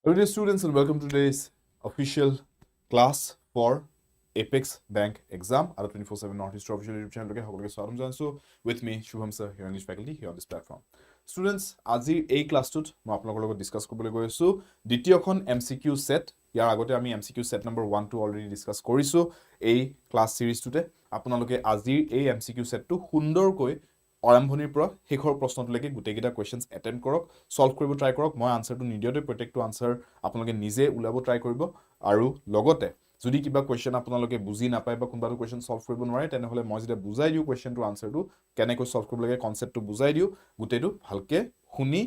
Hello dear students and welcome to today's official class for Apex Bank Assam at 24/7 Northeast official YouTube channel. So with me, Subham Sir, your English faculty here on this platform. Students, আজি এই ক্লাসটোত মই আপোনালোকৰ লগত discuss কৰিবলৈ গৈ আছো দ্বিতীয়খন MCQ set ইয়াৰ আগতে আমি MCQ set number 1 2 already discuss কৰিছো এই ক্লাস সিৰিজটোতে আপোনালোকে আজিৰ এই MCQ সেটটো সুন্দৰকৈ আৰম্ভণিৰ পৰা শেষৰ প্ৰশ্নটোলৈকে গুটেকিটা কোৱেশ্চনছ এটেম্প কৰক সলভ কৰিব ট্ৰাই কৰক মই আনসাৰটো নিদিয়তে প্ৰত্যেকটো আনসাৰ আপোনালোকে নিজে উলাব ট্ৰাই কৰিব আৰু লগতে যদি কিবা কোৱেশ্চন আপোনালোকে বুজি নাপায় বা কোনবাটো কোৱেশ্চন সলভ কৰিব নোৱাৰে তেনেহলে মই যেতিয়া বুজাই দিও কোৱেশ্চনটো আনসাৰটো কেনেকৈ সলভ কৰিব লাগে কনসেপ্টটো বুজাই দিও গুটেটো ভালকে শুনি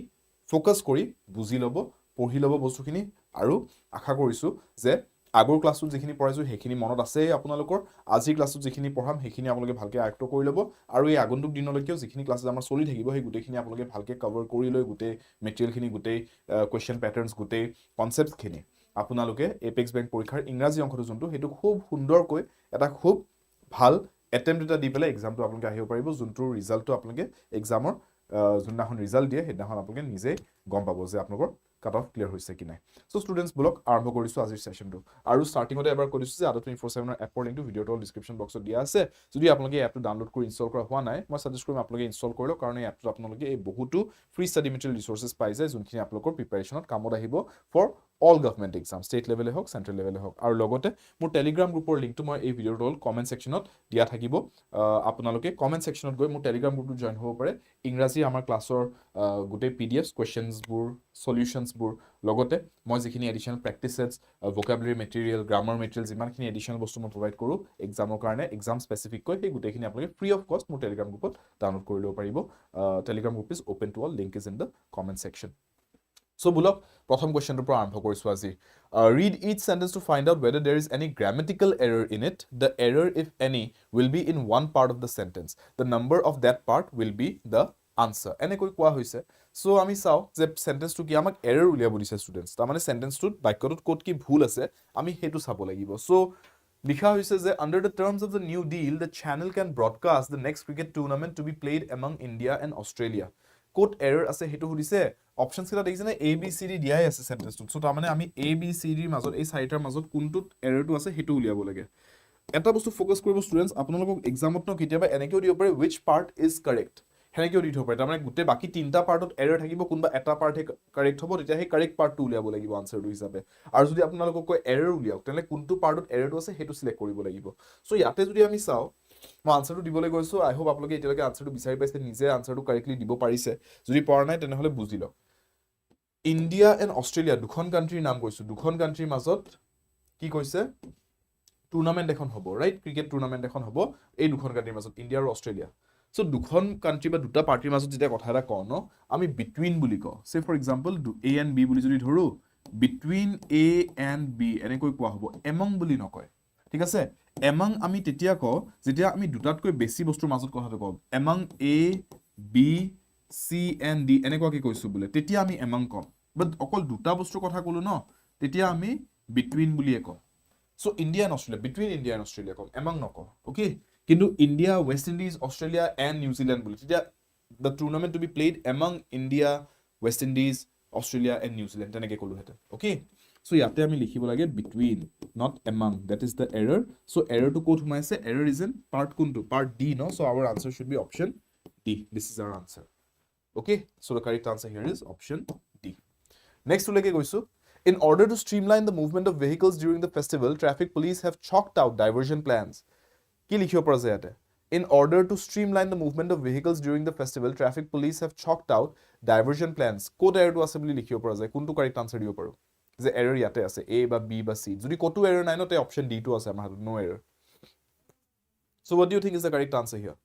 ফোকাস কৰি বুজি লব পঢ়ি লব বস্তুখিনি আৰু আশা কৰিছো যে আগৰ ক্লাসত যিখিনি পঢ়াইছো হেখিনি মনত আছে আপোনালোকৰ আজি ক্লাসত যিখিনি পঢ়াম হেখিনি আপোনালোকে ভালকে আয়ত্ত কৰি লব আৰু এই আগন্তুক দিনলৈকেও যিখিনি ক্লাস আমাৰ চলি থাকিব সেই গুটেখিনি আপোনালোকে ভালকে কভাৰ কৰি লৈ গুটে মেটেৰিয়েল খিনি গুটে কোৱেশ্চন প্যাটাৰ্নছ গুটে কনসেপ্টছ খিনি আপোনালোকে এপেক্স বেংক পৰীক্ষাৰ ইংৰাজী অংশটো যোনটো হেতু খুব সুন্দৰকৈ এটা খুব ভাল এটেম্প্ট এটা দি পেলাই এক্সামটো আপোনালোকে আহিব পাৰিব যোনটো ৰিজাল্টটো আপোনালোকে এক্সামৰ যোনদিনাখন ৰিজাল্ট দিয়ে সেইদিনাখন আপোনালোকে নিজে গম পাব যে আপোনালোকৰ কাট অফ ক্লিয়াৰ হৈছে কি নাই সো স্টুডেন্টস ব্লক আৰম্ভ কৰিছো আজিৰ সেশনটো আৰু স্টাৰ্টিংতে এবাৰ কৈছো যে ADRE 24/7 এৰ এপৰ লিংকটো ভিডিওৰ ডেসক্ৰিপচন বক্সত দিয়া আছে যদি আপোনালোকে এপটো ডাউনলোড কৰি ইনষ্টল কৰা হোৱা নাই মই সাজেষ্ট কৰিম আপোনালোকে ইনষ্টল কৰি লওক কাৰণ এই এপটো আপোনালোকে এই বহুতো ফ্ৰী ষ্টাডি মেটেৰিয়েল ৰিসোৰ্সেছ পাই যায় যোনখিনি আপোনালোকৰ প্ৰিপাৰেচনত কামত আহিব for all government exam state level হক central level হক আৰু লগতে মোৰ টেলিগ্ৰাম গ্ৰুপৰ লিংকটো মই এই ভিডিওৰ তল কমেন্ট সেকশনত দিয়া থাকিব আপোনালোকে কমেন্ট সেকশনত গৈ মোৰ টেলিগ্ৰাম গ্ৰুপটো জয়েন হ'ব পাৰে ইংৰাজী আমাৰ ক্লাছৰ গুটে পিডিএফছ কোৱেশ্চনছ বোৰ সলিউশনছ বোৰ লগতে মই যিখিনি additional practice sets vocabulary material grammar material যিমানখিনি এডিশনাল বস্তু মই প্ৰভাইড কৰো এক্সামৰ কাৰণে এক্সাম স্পেসিফিক কৈ সেই গুটেখিনি আপোনালোকে ফ্ৰী অফ কষ্ট মোৰ টেলিগ্ৰাম গ্ৰুপত ডাউনলোড কৰি ল'ব পাৰিব Telegram group is open to all link is in the comment section So, bulok, prothom question to aarambho korisu aji. Read each sentence to find out whether there is any grammatical error in it. The error, if any, will be in one part of the sentence. The number of that part will be the answer. Ene koi koa hoise. So, ami sao je sentence to ki amak error uliabo dise students. Ta mane sentence to bakyotut kot ki bhul ase ami hetu sabo lagibo. So, likha hoise je under the terms of the new deal, the channel can broadcast the next cricket tournament to be played among India and Australia. Code error ase hetu hudise options kita dekhise na a b c d diai ase sentence to so ta mane ami a b c d mazot ei saitar mazot kuntut error tu ase hetu uliabo lage eta bostu focus koribo students apnalok exam ot no kitiaba enekeu dibo pare which part is correct henekeu di thopai ta mane gute baki tinta part ot error thakibo kunba eta part he correct hobo tetia he correct part tu uliabo lagibo answer tu hisabe aru jodi apnalok koi error uliaok tele kuntu part ot error tu ase hetu select koribo lagibo so yate jodi ami sao মই আনসারটো দিবলৈ গৈছো আই hope আপোনালোকে এতিয়ালৈকে আনসারটো বিচাৰি পাইছে নিজে আনসাৰটো correctly দিব পাৰিছে যদি পৰা নাই তেনেহলে বুজি লওক ইন্ডিয়া এণ্ড অস্ট্ৰেলিয়া দুখন কান্ট্ৰিৰ নাম কৈছো দুখন কান্ট্ৰিৰ মাজত কি কৈছে টুৰ্নামেন্ট এখন হ'ব ৰাইট ক্ৰিকেট টুৰ্নামেন্ট এখন হ'ব এই দুখন কান্ট্ৰিৰ মাজত ইন্ডিয়া আৰু অস্ট্ৰেলিয়া সো দুখন কান্ট্ৰি বা দুটা পাৰ্টিৰ মাজত যেতিয়া কথা এটা কওঁ ন আমি বিটুইন বুলি কওঁ say for example A and B বুলি যদি ধৰো বিটুইন এ এণ্ড বি এনেকৈ কোৱা হ'ব এমং বুলি নকয় ঠিক আছে এমং আমি তেতিয়া কওঁ যেতিয়া আমি দুটাতকৈ বেছি বস্তুৰ মাজত কথাটো কওঁ among A B C and D এনেকুৱা কি কৈছো বুলে তেতিয়া আমি এমং কম বাট অকল দুটা বস্তুৰ কথা কলো ন তেতিয়া আমি বিটুইন বুলিয়ে কওঁ so India and Australia between India and Australia কওঁ এমং নকওঁ ওকে কিন্তু India West Indies Australia and New Zealand বুলি তেতিয়া the tournament to be played among India West Indies Australia and New Zealand তেনেকৈ কলো হেতে okay So yate ami likhibo lage between not among that is the error so error to quote humaise error is in part kuntu part D no so our answer should be option D this is our answer okay so the correct answer here is option D next to leke goisu in order to streamline the movement of vehicles during the festival traffic police have chalked out diversion plans ki likhibo pora jay yate in order to streamline the movement of vehicles during the festival traffic police have chalked out diversion plans code error to ase boli likhibo pora jay kuntu correct answer dibo paru যে error ইয়াতে আছে a বা b বা c যদি কতো error নাই নতে option d two আছে আমাৰ হাতত নো error so what do you think is the correct answer here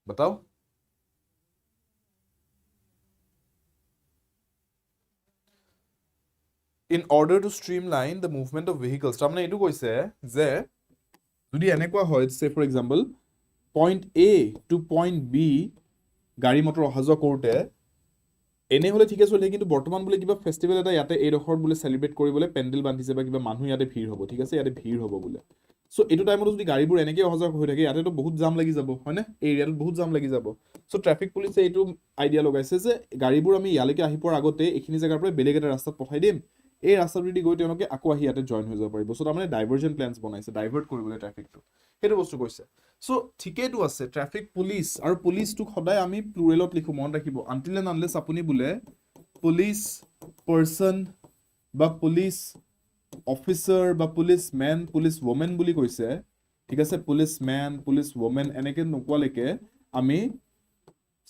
बताओ in order to streamline the movement of vehicles তাৰমানে এটো কৈছে যে যদি এনেকুৱা হয় say for example point a to point b গাড়ী মটৰ অহা যোৱা কৰোতে এনে হলে ঠিক আছে কিন্তু বৰ্তমান বলে কিবা ফেষ্টিভেল এটা ইয়াতে এই ৰখৰ বলে সেলিব্ৰেট কৰিবলৈ পেন্ডেল বান্ধিছে বা কিবা মানুহ ইয়াতে ভিৰ হ'ব ঠিক আছে ইয়াতে ভিৰ হ'ব বলে সো এইটো টাইমত যদি গাড়ীবোৰ এনেকৈ অহা যোৱা হৈ থাকে ইয়াতেতো বহুত জাম লাগি যাব হয়নে এই এৰিয়াটোত বহুত জাম লাগি যাব সো ট্ৰাফিক পুলিচে এইটো আইডিয়া লগাইছে যে গাড়ীবোৰ আমি ইয়ালৈকে আহি পোৱাৰ আগতে এইখিনি জেগাৰ পৰা বেলেগ এটা ৰাস্তাত পঠাই দিম এই ৰাস্তাটোদি গৈ তেওঁলোকে আকৌ আহি ইয়াতে জইন হৈ যাব পাৰিব সো তাৰমানে ডাইভাৰ্জন প্লেনছ বনাইছে ডাইভাৰ্ট কৰিবলৈ ট্ৰাফিকটো সেইটো বস্তু কৈছে সো ঠিকেইটো আছে ট্ৰাফিক পুলিচ আৰু পুলিচটোক সদায় আমি প্লুৰেলত লিখো মনত ৰাখিব আনটিল এণ্ড আনলেছ আপুনি বোলে পুলিচ পাৰ্চন বা পুলিচ অফিচাৰ বা পুলিচ মেন পুলিচ ওমেন বুলি কৈছে ঠিক আছে পুলিচ মেন পুলিচ ওমেন এনেকৈ নোকোৱালৈকে আমি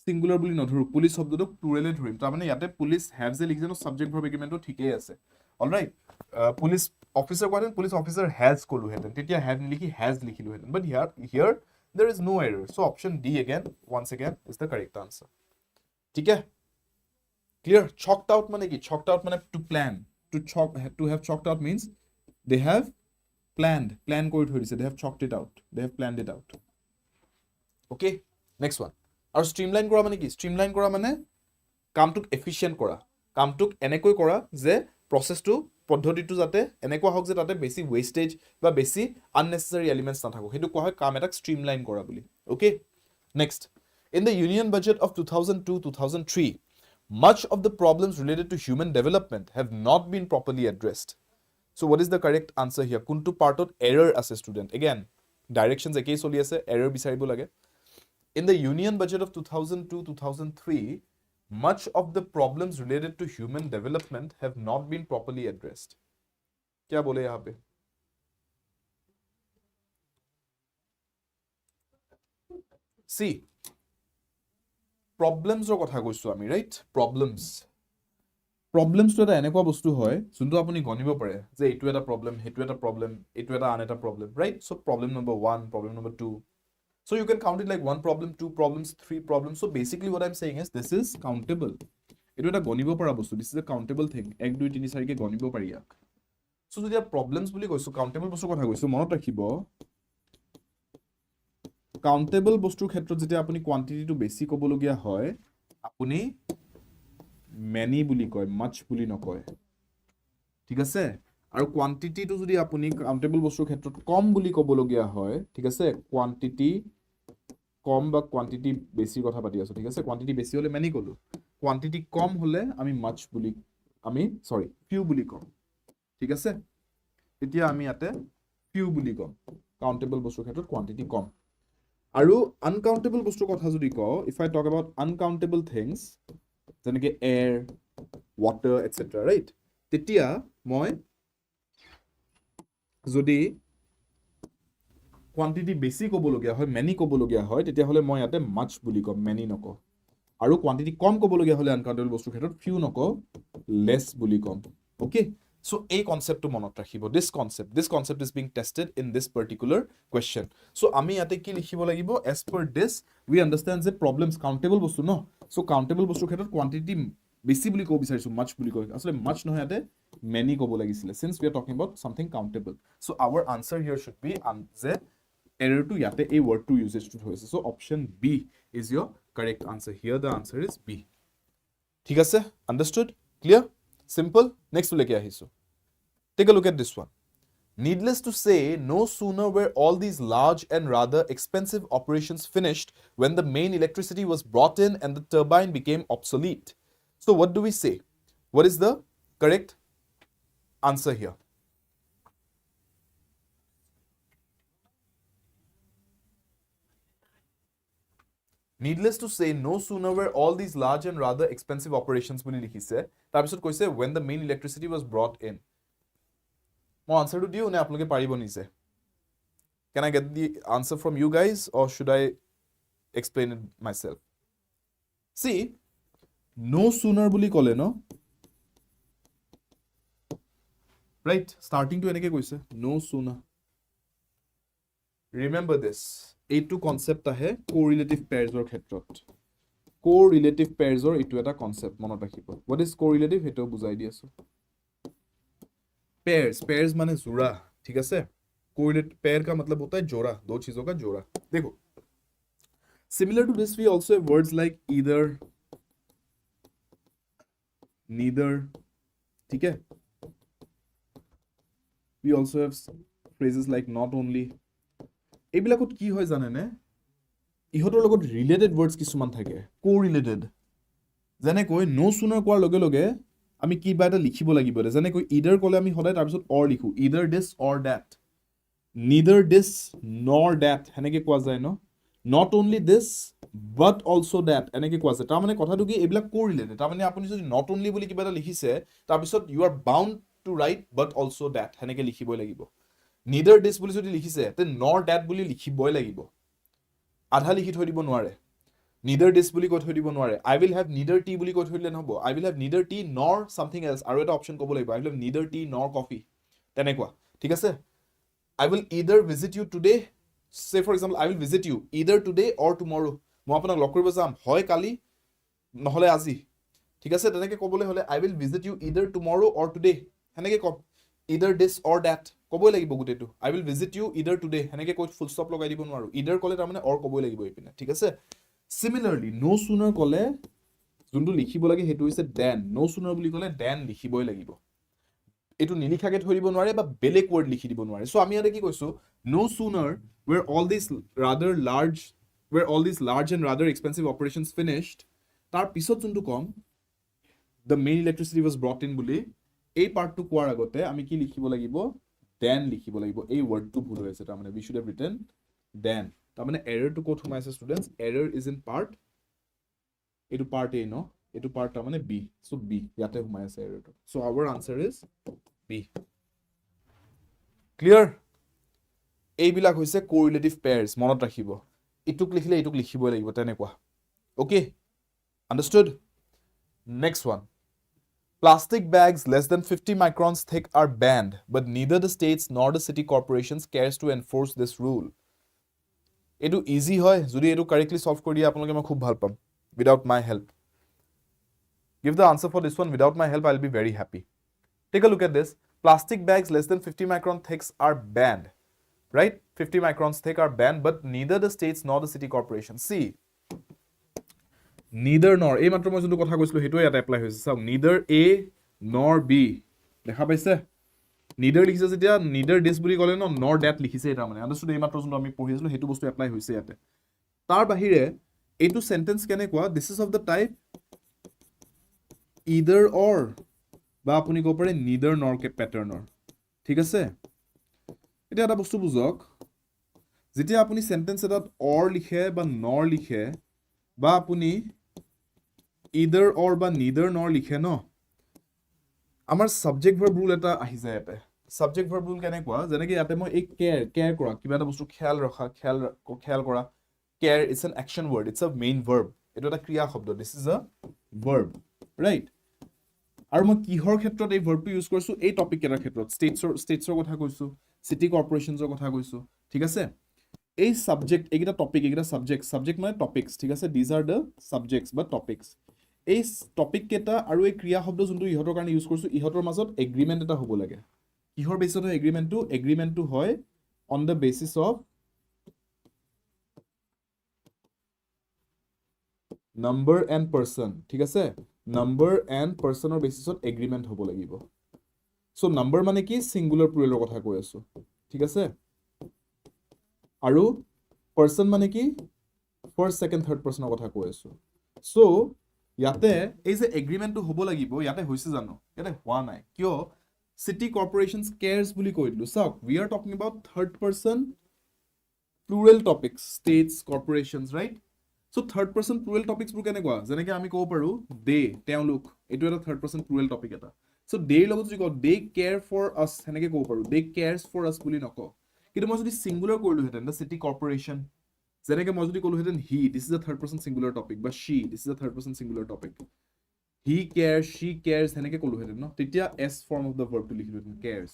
সিঙ্গুলাৰ বুলি নধৰো পুলিচ শব্দটোক প্লুৰেলে ধৰিম তাৰমানে ইয়াতে পুলিচ হেভ যে লিখিছে ন সাবজেক্ট ভাৰ্ব এগ্ৰিমেণ্টটো ঠিকেই আছে অলৰাইট পুলিচ অফিচাৰ কোৱাহেঁতেন পুলিচ অফিচাৰ হেজ ক'লোহেঁতেন তেতিয়া হেভ নিলিখি হেজ লিখিলোহেঁতেন but here there is no error so option D again once again is the correct answer ठीक है clear chalked out মানে কি chalked out মানে to plan to have chalked out means they have plan কৰি থৈ দিছে they have chalked it out they have planned it out okay next one আৰু streamline কৰা মানে কি streamline কৰা মানে কামটোক efficient কৰা কামটোক এনেকৈ কৰা যে প্ৰসেসটো পদ্ধতিটো যাতে এনেকুৱা হওক যে তাতে বেছি ওয়েস্টেজ বা বেছি unnecessary elements নাথাকক হেতু কোৱা হয় কাম এটাক streamline কৰা বুলি okay next in the union budget of 2002-2003 much of the problems related to human development have not been properly addressed so what is the correct answer here kuntu part of error as a student again directions ekei choli ase error bisaribo lage in the union budget of 2002-2003 much of the problems related to human development have not been properly addressed kya bole yahan pe see problems ৰ কথা কৈছো আমি right problems তো এটা এনেকুৱা বস্তু হয় যোনটো আপুনি গণিব পাৰে যে এইটো এটা প্ৰবলেম হেতু এটা প্ৰবলেম এইটো এটা আন এটা problem right so problem number 1 problem number 2 so you can count it like 1 problem 2 problems 3 problems so basically what I'm saying is this is countable এইটো এটা গণিব পৰা বস্তু this is a countable thing 1 2 3 4 কে গণিব পাৰি ইয়াক so যদি problems বুলি কৈছো countable বস্তুৰ কথা কৈছো মনত ৰাখিব countable বস্তুৰ ক্ষেত্ৰত যেতিয়া আপুনি কোৱান্টিটিটো বেছি ক'বলগীয়া হয় আপুনি many বুলি কয় much বুলি নকয় ঠিক আছে আৰু কোৱান্টিটিটো যদি আপুনি countable বস্তুৰ ক্ষেত্ৰত কম বুলি ক'বলগীয়া হয় ঠিক আছে কোৱান্টিটি কম বা কোৱান্টিটি বেছি কথা পাতি আছো ঠিক আছে কোৱান্টিটি বেছি হলে many কলো কোৱান্টিটি কম হলে আমি much বুলি আমি সৰি few বুলি কম ঠিক আছে এতিয়া আমি ইয়াতে few বুলি কম countable বস্তুৰ ক্ষেত্ৰত কোৱান্টিটি কম আৰু uncountable বস্তুৰ কথা যদি কও if I talk about uncountable things যেনেকৈ air water etc right তেতিয়া মই যদি কোৱান্টিটি বেছি ক'বলগীয়া হয় many ক'বলগীয়া হয় তেতিয়া হলে মই ইয়াতে much বুলি কম many নকও আৰু কোৱান্টিটি কম ক'বলগীয়া হলে uncountable বস্তুৰ ক্ষেত্ৰত few নকও less বুলি কম okay so এই কনসেপ্টটো মনত ৰাখিব this concept is being tested in this particular question so আমি ইয়াতে কি লিখিব লাগিব as per this we understand যে problems countable বস্তু ন so countable বস্তুৰ ক্ষেত্ৰত quantity বেছি বুলি কব বিচাৰিছো much বুলি কয় আসলে much নহয় ইয়াতে many কব লাগিছিল since we are talking about something countable so our answer here should be যে error to ইয়াতে এই word to usage to হৈছে so option B is your correct answer here the answer is B ঠিক আছে understood clear simple next to leke ahisu take a look at this one needless to say no sooner were all these large and rather expensive operations finished when the main electricity was brought in and the turbine became obsolete so what do we say what is the correct answer here needless to say no sooner were all these large and rather expensive operations বুলি লিখিছে তাৰ পিছত কৈছে when the main electricity was brought in মই আনসাৰটো দিও নে আপোনালোকে পাৰিব নিছে can I get the answer from you guys or should I explain it myself see no sooner বুলি ক'লে ন right starting to এনেকৈ কৈছে no sooner remember this এইটো কনসেপ্ট আহে correlative pairs ৰ ক্ষেত্ৰত correlative pairs ৰ এইটো এটা কনসেপ্ট মনত ৰাখিব what is correlative হেটো বুজাই দি আছো pairs माने जोड़ा ठीक है correlate pair का मतलब होता है जोड़ा दो चीजों का जोड़ा देखो similar to this we also have words like either neither ठीक है we also have phrases like not only এইবিলাকত কি হয় জানেনে ইহঁতৰ লগত ৰিলেটেড words কিছুমান থাকে co-related যেনেকৈ no sooner কোৱাৰ লগে লগে আমি কিবা এটা লিখিব লাগিব যেনেকৈ either ক'লে আমি সদায় তাৰ পিছত or লিখো either this or that neither this nor that হেনেকে কোৱা যায় ন not only this but also that এনেকে কোৱা যায় তাৰ মানে কথাটো কি এইবিলাক co-related তাৰ মানে আপুনি যদি not only বুলি কিবা এটা লিখিছে তাৰ পিছত you are bound to write but also that হেনেকে লিখিবই লাগিব neither this বুলি যদি লিখিছে তে nor that বুলি লিখিবই লাগিব আধা লিখি থৈ দিব নোৱাৰে neither this বুলি কৈ থৈ দিব নোৱাৰে I will have neither tea বুলি কৈ থৈ দিলে নহব I will have neither tea nor something else আৰু এটা অপচন ক'ব লাগিব I will have neither tea nor coffee তেনেকুৱা ঠিক আছে I will either visit you today say for example I will visit you either today or tomorrow মই আপোনাক লগ কৰিব যাম হয় কালি নহলে আজি ঠিক আছে তেনেকে ক'বলৈ হলে I will visit you either tomorrow or today হেনেকে কম either this or that ক'বই লাগিব গুটেটো I will visit you either today হেনেকে কৈ ফুল ষ্টপ লগাই দিব নোৱাৰো either ক'লে তাৰ মানে or ক'বই লাগিব এইপিনে ঠিক আছে similarly no sooner ক'লে যোনটো লিখিব লাগে হেতু হৈছে than no sooner বুলি ক'লে than লিখিবই লাগিব এটো নিলিখাকে থৈ দিব নোৱাৰে বা বেলেগ ওয়াৰ্ড লিখি দিব নোৱাৰে সো আমি ইয়াতে কি কৈছো no sooner were all these large and rather expensive operations finished তাৰ পিছত যোনটো কম the main electricity was brought in বুলি এই পার্টটো কোৱাৰ আগতে আমি কি লিখিব লাগিব than লিখিব লাগিব এই ওয়াৰ্ডটো ভুল হৈছে তাৰ মানে we should have written than তাৰ মানে error to ক'ত সোমাইছে students error is in part এটো part A ন এটো part তাৰ মানে B so B ইয়াতে সোমাইছে error to so our answer is B clear এইবিলাক হৈছে correlative pairs মনত ৰাখিব ইটুক লিখিলে ইটুক লিখিবই লাগিব তেনেকুৱা okay understood next one plastic bags less than 50 microns thick are banned but neither the states nor the city corporations cares to enforce this rule এটো easy হয় যদি এটো কারেক্টলি সলভ কৰি দিয়া আপোনালোকে মই খুব ভাল পাম without my help give the answer for this one without my help I'll be very happy take a look at this plastic bags less than 50 micron thicks are banned right 50 microns thick are banned but neither the states nor the city corporation see neither nor এই মাত্ৰ মই যোনটো কথা কৈছিলো হেটো ইয়াত apply হৈছে চাওক neither A nor B দেখা পাইছে neither লিখিছে যেতিয়া neither this বুলি ক'লে ন nor that লিখিছে এটা মানে আন্ডাৰস্টুড এই মাত্ৰ যোনটো আমি পঢ়িছিলো হেটো বস্তু এপ্লাই হৈছে ইয়াতে তাৰ বাহিৰে এইটো সেন্টেন্স কেনেকুৱা this is of the type either or বা আপুনি ক'ব পাৰে neither nor কে প্যাটাৰ্নৰ ঠিক আছে এটা এটা বস্তু বুজক যেতিয়া আপুনি সেন্টেন্স এটাত or লিখে বা nor লিখে বা আপুনি either or বা neither nor লিখে ন আমাৰ সাবজেক্ট ভাৰ্ব ৰুল এটা আহি যায় ইয়াতে সাবজেক্ট ভাৰ্ব ৰুল কেনেকুৱা যেনেকৈ ইয়াতে মই এই কেয়াৰ কৰা কিবা এটা বস্তু খেয়াল ৰখা খেয়াল কৰা care is an action word it's a main verb এটো এটা ক্রিয়া শব্দ this is a verb right আৰু মই কিহৰ ক্ষেত্ৰত এই ভাৰ্বটো ইউজ কৰিছো এই টপিক এটাৰ ক্ষেত্ৰত ষ্টেটছৰ কথা কৈছো সিটি কৰ্পোৰেচনছৰ কথা কৈছো ঠিক আছে এই সাবজেক্ট এইটা টপিক এইটা সাবজেক্ট মানে টপিকস ঠিক আছে these are the subjects বা টপিকস এই টপিক কেটা আৰু এই ক্ৰিয়া শব্দ যোনটো ইহতৰ কাৰণে ইউজ কৰিছো ইহতৰ মাজত এগ্ৰিমেন্ট এটা হ'ব লাগে কিহৰ বেসিছত হয় এগ্ৰিমেন্টটো হয় on the basis of number and person ঠিক আছে number and personৰ বেসিছত এগ্ৰিমেন্ট হ'ব লাগিব so number মানে কি সিঙ্গুলাৰ প্লুৰেলৰ কথা কৈ আছো ঠিক আছে আৰু person মানে কি first second third personৰ কথা কৈ আছো so ইয়াতে এই যে এগ্ৰিমেন্টটো হ'ব লাগিব ইয়াতে হৈছে জানো ইয়াতে হোৱা নাই কিয় city corporations cares বুলি কৈ দিলো চাওক we are talking about third person plural topics states corporations right so third person plural topics বোৰ কেনেকুৱা যেনেকৈ আমি ক'ব পাৰো they তেওঁলোক এটো এটা third person plural topic এটা so they লগত যদি কওঁ they care for us হেনেকে ক'ব পাৰো they cares for us বুলি নকওঁ কিন্তু মই যদি সিঙ্গুলাৰ কৰিলো হেতেন the city corporation যেনেকৈ মই যদি ক'লো হেতেন he this is a third person singular topic বা she this is a third person singular topic he cares she cares হেনেকে ক'লো হেতেন ন তেতিয়া s form of the verb to লিখিলো হেতেন cares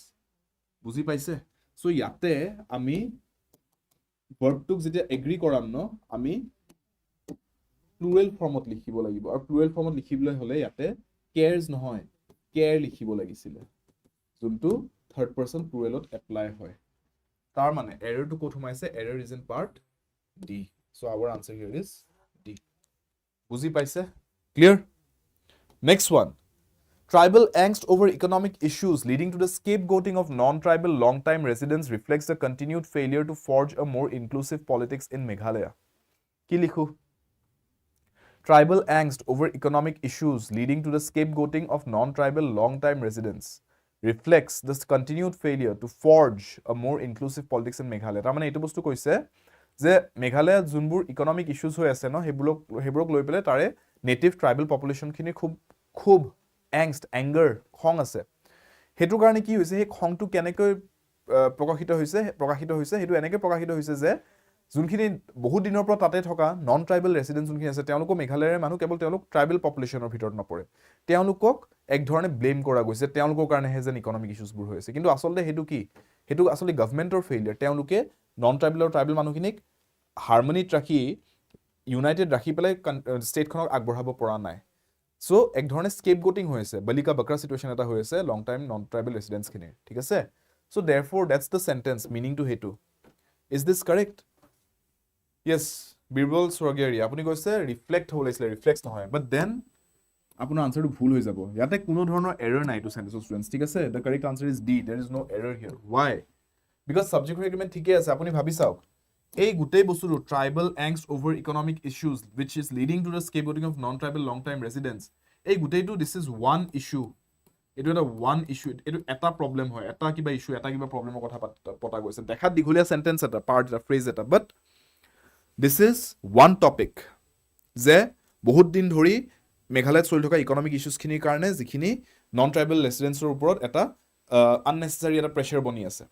বুজি পাইছে so ইয়াতে আমি verb টুক যেতিয়া এগ্ৰি কৰাম ন আমি প্লুৰেল ফৰ্মত লিখিব লাগিব আৰু প্লুৰেল ফৰ্মত লিখিবলৈ হলে ইয়াতে cares নহয় care লিখিব লাগিছিল যোনটো থাৰ্ড পাৰসন প্লুৰেলত এপ্লাই হয় তাৰ মানে error টু ক'ত সোমাইছে error is in part D so our answer here is D বুজি পাইছে clear next one Tribal angst over economic issues leading to the scapegoating of non-tribal long-time residents reflects the continued failure to forge a more inclusive politics in Meghalaya. Ki likhu? Tribal angst over economic issues leading to the scapegoating of non-tribal long-time residents reflects this continued failure to forge a more inclusive politics in Meghalaya. তাৰমানে এইটো বস্তু কৈছে যে মেঘালয়ত যোনবোৰ economic issues হৈ আছে ন হেবুৰক লৈ পেলাই তাৰে নেটিভ ট্ৰাইবেল পপুলেশ্যনখিনি খুব angst, anger, খং আছে হেতু কাৰণে কি হৈছে হে খংটো কেনেকৈ প্ৰকাশিত হৈছে হেতু এনেকৈ প্ৰকাশিত হৈছে যে যোনখিনি বহুত দিনৰ পৰা তাতে থকা নন ট্ৰাইবেল ৰেসিডেন্ট যোনখিনি আছে তেওঁলোকক মেঘালয়ৰ মানুহ কেৱল তেওঁলোক ট্ৰাইবেল পপুলেশ্যনৰ ভিতৰত নপৰে তেওঁলোকক এক ধৰণে ব্লেম কৰা গৈছে তেওঁলোকৰ কাৰণে হেজেন ইকোনমিক ইস্যুজবোৰ হৈ আছে কিন্তু আসলে হেতু কি হেতু আসলে গভৰ্ণমেন্টৰ ফেইলিয়াৰ তেওঁলোকে নন ট্ৰাইবেল আৰু ট্ৰাইবেল মানুহখিনিক হাৰমনিত ৰাখি ইউনাইটেড ৰাখি পেলাই ষ্টেটখনক আগবঢ়াব পৰা নাই সো এক ধৰণে স্কেপগোটিং হৈ আছে বলিকা বকৰা সিচুৱেশন এটা হৈ আছে লং টাইম নন ট্ৰাইবেল ৰেসিডেন্টস খিনি ঠিক আছে so therefore that's the sentence meaning to hetu is this correct yes birbal swargeri apuni koise reflect holaisle reflects নহয় but then আপোনাৰ আনসাৰটো ভুল হৈ যাব ইয়াতে কোনো ধৰণৰ এৰৰ নাই টু সেন্টেন্স স্টুডেন্টস ঠিক আছে the correct answer is D there is no error here why because subject agreement ঠিকই আছে আপুনি ভাবি চাওক এই গুটেই বস্তুটো tribal angst over economic issues which is leading to the scapegoating of non tribal long time residents এই গুটেইটো this is one issue এটো এটা one issue এটো এটা প্ৰবলেম হয় এটা কিবা ইস্যু এটা কিবা প্ৰবলেমৰ কথা পতা গৈছে দেখা দিঘলীয়া সেন্টেন্স এটা পাৰ্ট এটা ফ্ৰেজ এটা but this is one topic যে বহুত দিন ধৰি মেঘালয়ত চলি থকা ইকোনমিক ইস্যুজ খিনিৰ কাৰণে যিখিনি নন ট্ৰাইবেল ৰেসিডেন্টছৰ ওপৰত এটা আননেসেসাৰি এটা প্ৰেছাৰ বনি আছে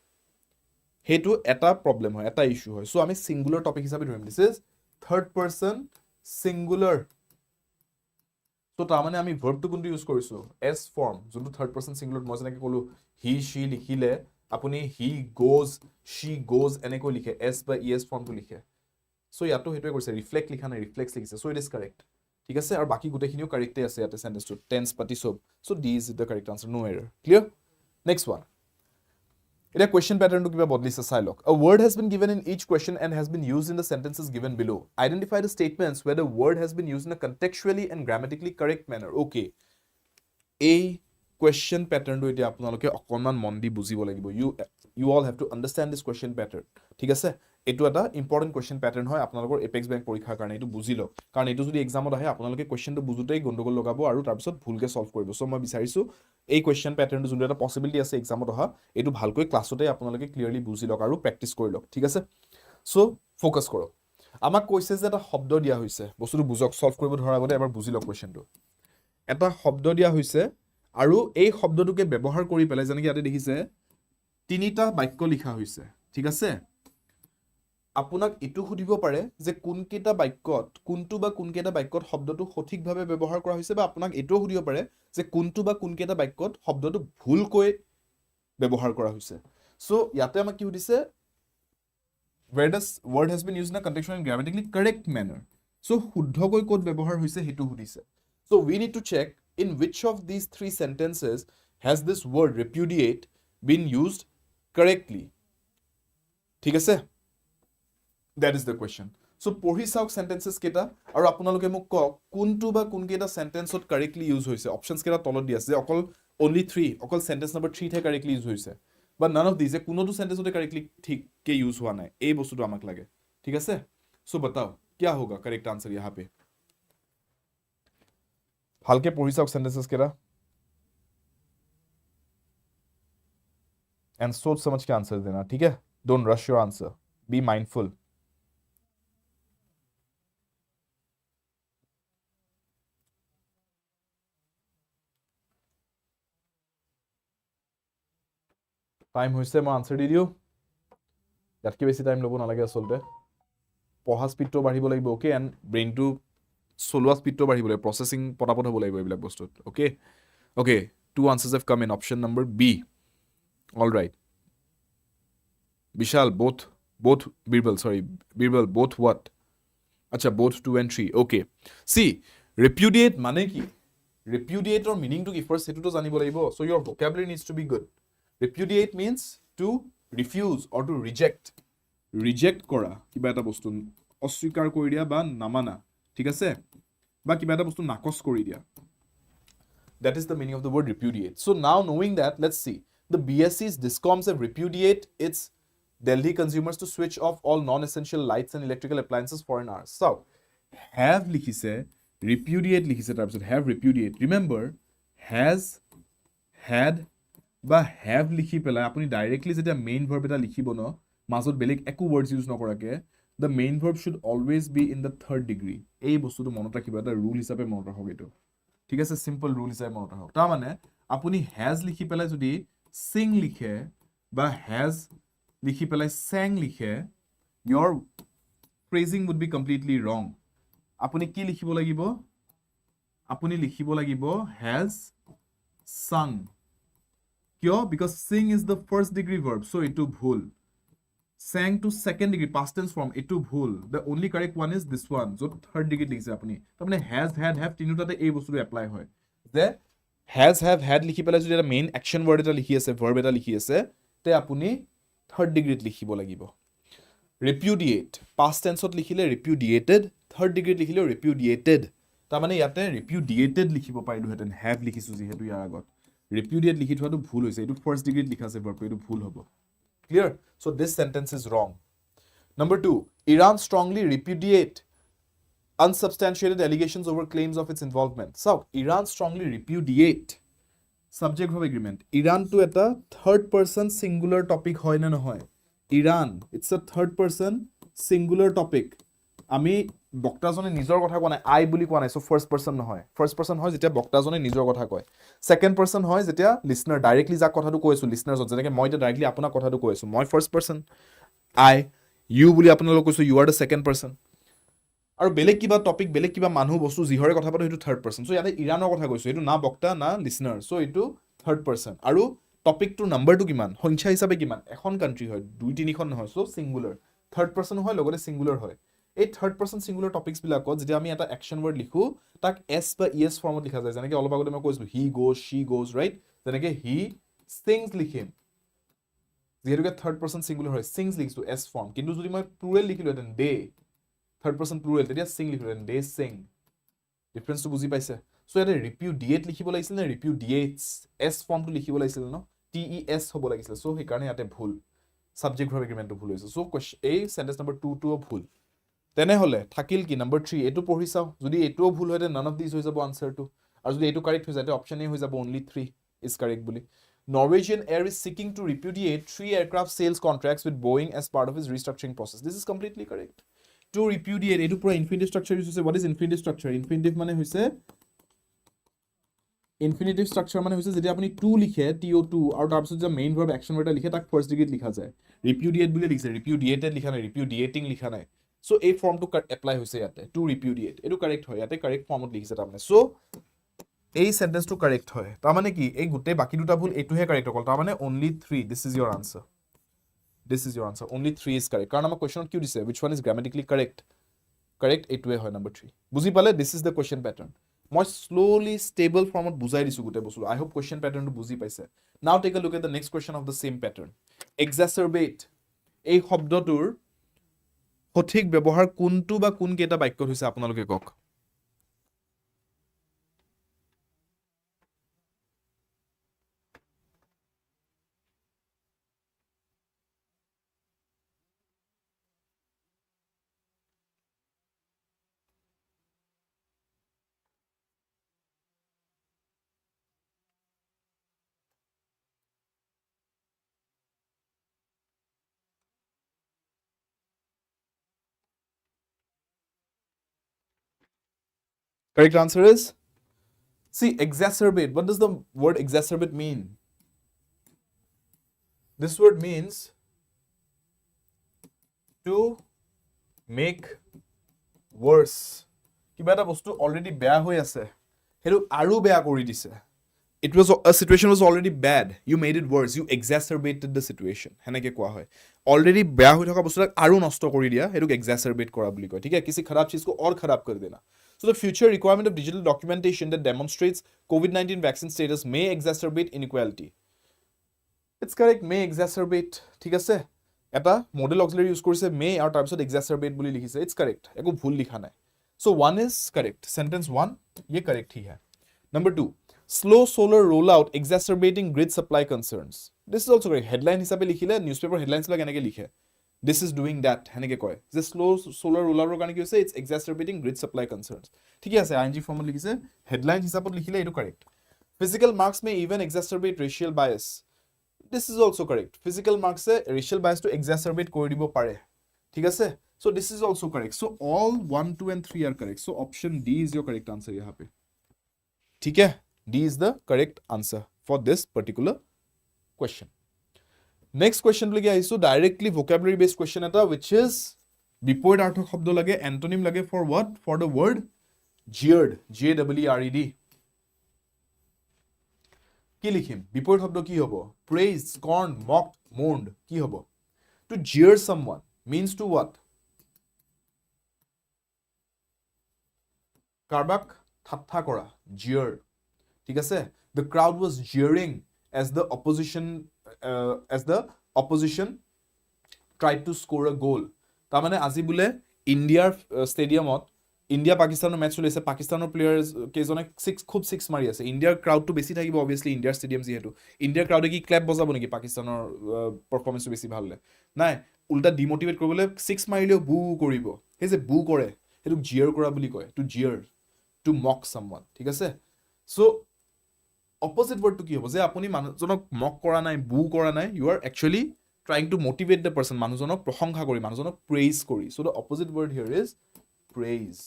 হেতু এটা প্ৰবলেম হয় এটা ইস্যু হয় সো আমি সিঙ্গুলাৰ টপিক হিচাপে ধৰিম this is third person singular so তাৰমানে আমি ভাৰ্বটো কোনটো ইউজ কৰিছো এস ফৰ্ম যোনটো থাৰ্ড পাৰসন সিঙ্গুলাৰ মই যেনেকৈ কলো হি শি লিখিলে আপুনি হি গোজ শি গোজ এনেকৈ লিখে এস বা ইএস ফৰ্মটো লিখে সো ইয়াতো হেতুৱে কৰিছে ৰিফ্লেক্ট লিখা নাই ৰিফ্লেক্স লিখিছে সো ইট ইজ কাৰেক্ট ঠিক আছে আৰু বাকি গুটেখিনিও কাৰেক্টে আছে ইয়াতে সেন্টেন্সটো টেন্স পাতি সব so D is the correct answer no error clear next one এটা question pattern to kiba bodlise sai lok a word has been given in each question and has been used in the sentences given below identify the statements where the word has been used in a contextually and grammatically correct manner okay a question pattern to ite apnaloke okonman mondi bujibo lagibo you all have to understand this question pattern ঠিক আছে এটো এটা important question pattern হয় আপোনালোকৰ apex bank পৰীক্ষাৰ কাৰণে এটো বুজি লওক কাৰণ এটো যদি এক্সামত আহে আপোনালোকে কোৱেশ্চনটো বুজুতেই গণ্ডগোল লগাব আৰু তাৰ পিছত ভুলকে সলভ কৰিব সো মই বিচাৰিছো এই কোৱেশ্চন প্যাটাৰ্নটো যোনটো এটা পসিবিলিটি আছে এক্সামত অহা এটো ভালকৈ ক্লাছতে আপোনালোকে ক্লিয়াৰলি বুজি লওক আৰু প্ৰেক্টিস কৰি লওক ঠিক আছে সো ফোকাস কৰক আমাক কৈছে যে এটা শব্দ দিয়া হৈছে বস্তুটো বুজক সলভ কৰিব ধৰাৰ আগতে এবাৰ বুজি লওক কোৱেশ্চনটো এটা শব্দ দিয়া হৈছে আৰু এই শব্দটোকে ব্যৱহাৰ কৰি পেলাই যেনেকৈ ইয়াতে দেখিছে তিনিটা বাক্য লিখা হৈছে ঠিক আছে আপোনাক ইটো খুদিব পাৰে যে কোনকেটা বাক্যত কোনটো বা কোনকেটা বাক্যত শব্দটো সঠিকভাৱে ব্যৱহাৰ কৰা হৈছে বা আপোনাক এটো খুদিব পাৰে যে কোনটো বা কোনকেটা বাক্যত শব্দটো ভুলকৈ ব্যৱহাৰ কৰা হৈছে সো ইয়াতে আমাক কি সুধিছে where the word has been used in a contextual and grammatically correct manner so শুদ্ধকৈ ক'ত ব্যৱহাৰ হৈছে হেতু সুধিছে so we need to check in which of these three sentences has this word repudiate been used correctly ঠিক আছে that is the question so পঢ়ি চাওক sentences কেটা আৰু আপোনালোকে মোক কক কোনটো বা কোনকেটা sentenceত correctly use হৈছে অপশনস কেটা তলত দি আছে অকল only 3 অকল sentence number 3 তে correctly use হৈছে but none of these কোনোটো sentenceতে correctly ठीक के use हुआ নাই এই বস্তুটো আমাক লাগে ঠিক আছে so बताओ क्या होगा correct answer यहाँ पे ভালকে পঢ়ি চাওক sentences কেটা and सोच समझ के आंसर देना ठीक है don't rush your answer be mindful time হৈছে মই আনসাৰ দি দিও ইয়াতকে বেছি টাইম লব নালাগে আসলতে পঢ়া স্পিডটো বাঢ়িব লাগিব ওকে এন্ড ব্ৰেইনটো চলোৱা স্পিডটো বাঢ়িব লাগিব প্ৰসেসিং পটাপট হ'ব লাগিব এইবিলাক বস্তুত okay okay two answers have come in option number B all right Vishal both Birbal both what acha both 2 and 3 okay see repudiate mane ki repudiate or meaning to ki first setu to janibo laibo so your vocabulary needs to be good repudiate means to refuse or to reject kora kiba eta bostu অস্বীকাৰ কৰি দিয়া বা নামানা ঠিক আছে বা কিবা এটা বস্তু নাকচ কৰি দিয়া That is the meaning of the word repudiate. So now knowing that, let's see. The BSC's discoms have repudiate its Delhi consumers to switch off all non-essential lights and electrical appliances for an hour. So, have লিখিছে, repudiate লিখিছে, তাৰপিছত have repudiate. Remember, has, had, বা have লিখি পেলাই আপুনি directly যেতিয়া main verb এটা লিখিব ন, মাজত বেলেগ একো ৱৰ্ডছ ইউজ নকৰাকে, the main verb should always be in the third degree. এই বস্তুটো মনত ৰাখিব, এটা ৰুল হিচাপে মনত ৰাখক এইটো। ঠিক আছে, সিম্পল ৰুল হিচাপে মনত ৰাখক। তাৰ মানে আপুনি has লিখি পেলাই যদি sing লিখে বা has লিখি পেলাই sang লিখে, your phrasing would be completely wrong. আপুনি কি লিখিব লাগিব? আপুনি লিখিব লাগিব has sung. কিয়? Because sing is the first degree verb, so এইটো ভুল। sang to second degree past tense form, এইটো ভুল। The only correct one is this one, য'ত third degree লিখিছে আপুনি। তাৰমানে has, had, have তিনিটাতে এই বস্তুটো এপ্লাই হয়। যে has, have, had লিখি পেলাই যদি এটা মেইন action word এটা লিখি আছে, verb এটা লিখি আছে, তে আপুনি third degree লিখিব লাগিব। repudiate past tense ত লিখিলে repudiated, third degree লিখিলে repudiated। তাৰমানে ইয়াতে repudiated লিখিব পাৰিলোহেঁতেন, have লিখিছো যিহেতু ইয়াৰ আগত। repudiate লিখি থোৱাটো ভুল হৈছে, এইটো first degree লিখা আছে verb, এইটো ভুল হ'ব। Clear? So this sentence is wrong. Number 2, Iran strongly repudiate unsubstantiated allegations over claims of its involvement. So, Iran strongly repudiate subject-verb agreement. Iran to eta third person singular topic hoy na nohoy. Iran, it's a third person singular topic. Ami bokta jone nijor kotha koa nai, I buli koa nai, so first person nohoy. First person hoy jetia bokta jone nijor kotha koy. Second person hoy jetia listener directly jak kotha tu koisu, listeners jeneke moi directly apuna kotha tu koisu, moi first person, I, you buli apuna koisu, you are the second person. আৰু বেলেগ কিবা topic, বেলেগ কিবা মানুহ বস্তু যিহৰে কথা পাতো, সেইটো থাৰ্ড পাৰ্চন। সো ইয়াতে ইৰানৰ কথা কৈছো, এইটো না বক্তা না লিসনাৰ, সো এইটো থাৰ্ড পাৰ্চন। আৰু টপিকটোৰ নাম্বাৰটো কিমান, সংখ্যা হিচাপে কিমান, এখন কান্ট্ৰি হয়, দুই তিনিখন নহয়, সো সিঙ্গুলাৰ। থাৰ্ড পাৰ্চন হয়, লগতে সিঙ্গুলাৰ হয়। এই থাৰ্ড পাৰ্চন সিঙ্গুলাৰ টপিকছ বিলাকত যেতিয়া আমি এটা একচন ৱৰ্ড লিখো, তাক এছ বা ইএছ ফৰ্মত লিখা যায়। যেনেকৈ অলপ আগতে মই কৈছিলো, হি গোজ, শ্বি গোজ, ৰাইট? যেনেকৈ হি সিংস লিখিম, যিহেতুকে থাৰ্ড পাৰ্চন সিঙ্গুলাৰ হয়, সিংস লিখিছো এছ ফৰ্ম। কিন্তু যদি মই প্লুৰেল লিখিলোহেঁতেন, দে, থাৰ্ড পাৰ্চন প্লুৰেল, তেতিয়া সিং লিখিলোহেঁতেন, দে সিং। ডিফাৰেন্সটো বুজি পাইছে? সো ইয়াতে ৰিপিউডিয়েট লিখিব লাগিছিল নে ৰিপিউডিয়েটছ, এছ ফৰ্মটো লিখিব লাগিছিল ন, TES হ'ব লাগিছিল। সো সেইকাৰণে ইয়াতে ভুল, সাবজেক্ট ভাৰ্ব এগ্ৰিমেণ্টটো ভুল হৈছে। সো এই সেন্টেন্স নম্বৰ 2টোও ভুল। তেনেহ'লে থাকিল কি নম্বৰ 3, এইটো পঢ়ি চাওঁ। যদি এইটোও ভুল হয়, নান অফ দিছ হৈ যাব আনসাৰটো। আৰু যদি এইটো কাৰেক্ট হৈ যায়, অপশ্যন এ হৈ যাব, অনলি 3 ইজ কাৰেক্ট বুলি। Norwegian Air is seeking to repudiate 3 aircraft sales contracts with Boeing as part of its restructuring process. This is completely correct. To repudiate, এইটো পুৰা infinitive structure ইউজ হৈছে। What is infinitive structure? Infinitive মানে হৈছে, infinitive structure মানে হৈছে যেতিয়া আপুনি to লিখে, TO2, আৰু তাৰপিছত যে মেইন ভাৰ্ব action word লিখে, তাক ফাৰ্ষ্ট ডিগ্ৰীত লিখা যায়। repudiate বুলি লিখিছে, repudiated লিখা নাই, repudiating লিখা নাই। সো এই ফৰ্মটো এপ্লাই হৈছে ইয়াতে, to repudiate, এইটো কাৰেক্ট হয়, ইয়াতে কাৰেক্ট ফৰ্মত লিখিছে তাৰমানে। সো এই সেন্টেন্সটো কাৰেক্ট হয়। তাৰমানে কি, এই গোটেই বাকি দুটা ভুল, এইটোহে কাৰেক্ট অকল। তাৰমানে only 3, this is your answer. This is your answer. Only 3 is correct. কাৰণ আমাৰ কোৱেশ্যনত কি দিছে, which one is grammatically correct? Correct, এইটোৱে হয় নম্বৰ 3। বুজি পালে? This is the question pattern. মই slowly stable ফৰ্মত বুজাই দিছো গোটেই বস্তু। I hope question patternটো বুজি পাইছে। Now take a look at the next question of the same pattern. Exacerbate, এই শব্দটোৰ সঠিক ব্যৱহাৰ কোনটো বা কোন কেইটা বাক্যত হৈছে আপোনালোকে কওক। Correct answer is, see, exacerbate. What does the word exacerbate mean? This word means to make worse. কিবা এটা বস্তু অলৰেডি বেয়া হৈ আছে, হেতু আৰু বেয়া কৰি দিছে। It was a situation was already bad, you made it worse, you exacerbated the situation, হেনেকে কোৱা হয়। অলৰেডি বেয়া হৈ থকা বস্তুটাক আৰু নষ্ট কৰি দিয়া, হেতুক exacerbate কৰা বুলি কয়। ঠিক আছে, किसी खराब चीज को और खराब कर देना। So the future requirement of digital documentation that demonstrates COVID-19 vaccine status may exacerbate inequality. It's correct, may exacerbate, ঠিক আছে। এটা model auxiliary use কৰিছে may, আৰু তাৰপিছত exacerbate বুলি লিখিছে। It's correct, একো ভুল লিখা নাই। So 1 is correct, sentence 1 ये correct ही है। Number 2, Slow solar rollout exacerbating grid supply concerns. This is also correct. Headline hisabe likhile newspaper headlines la enake likhe. This is doing that heneke koy. The slow solar rollout ro kane ki hoise it's exacerbating grid supply concerns. Thik ase ing form likhise headline hisabot likhile etu correct. Physical marks may even exacerbate racial bias. This is also correct. Physical marks se racial bias to exacerbate kori dibo pare. Thik ase? So this is also correct. So all 1, 2 and 3 are correct. So option D is your correct answer yahan pe. Thik hai? D is the correct answer for this particular question. Next question lage aisu directly vocabulary based question eta which is bipoid artho shobdo lage antonym lage for what? For the word jeered. J E E R E D. কি লিখিম বিপৰীত শব্দ কি হ'ব praised scorned mocked mourned কি হ'ব to jeer someone means to what কাৰবাক ঠাট্টা কৰা jeer ঠিক আছে the crowd was jeering as the opposition tried to score a goal তাৰ মানে আজি বুলে ইণ্ডিয়াৰ ষ্টেডিয়ামত ইন্ডিয়া পাকিস্তানৰ ম্যাচ চলিছে পাকিস্তানৰ প্লেয়াৰ্স কেজনে 6 খুব 6 মাৰি আছে ইণ্ডিয়াৰ ক্ৰাউডটো বেছি থাকিব obviously ইণ্ডিয়াৰ ষ্টেডিয়াম যেহেতু ইণ্ডিয়াৰ ক্ৰাউডে কি ক্ল্যাপ বজাব নেকি পাকিস্তানৰ পাৰফৰম্যান্সটো বেছি ভাল হ'লে নাই উল্টা ডিমোটিভেট কৰিবলৈ 6 মাৰিলেও বু কৰিব হে যে বু কৰে হেতু জিয়াৰ কৰা বুলি কয় টু জিয়াৰ টু মক সামওয়ান ঠিক আছে সো অপোজিট ওয়াৰ্ডটো কি হ'ব যে আপুনি মানুহজনক মক কৰা নাই বু কৰা নাই you are actually trying to motivate the person মানুহজনক প্ৰশংসা কৰি মানুহজনক প্ৰেইজ কৰি so the opposite word here is praise.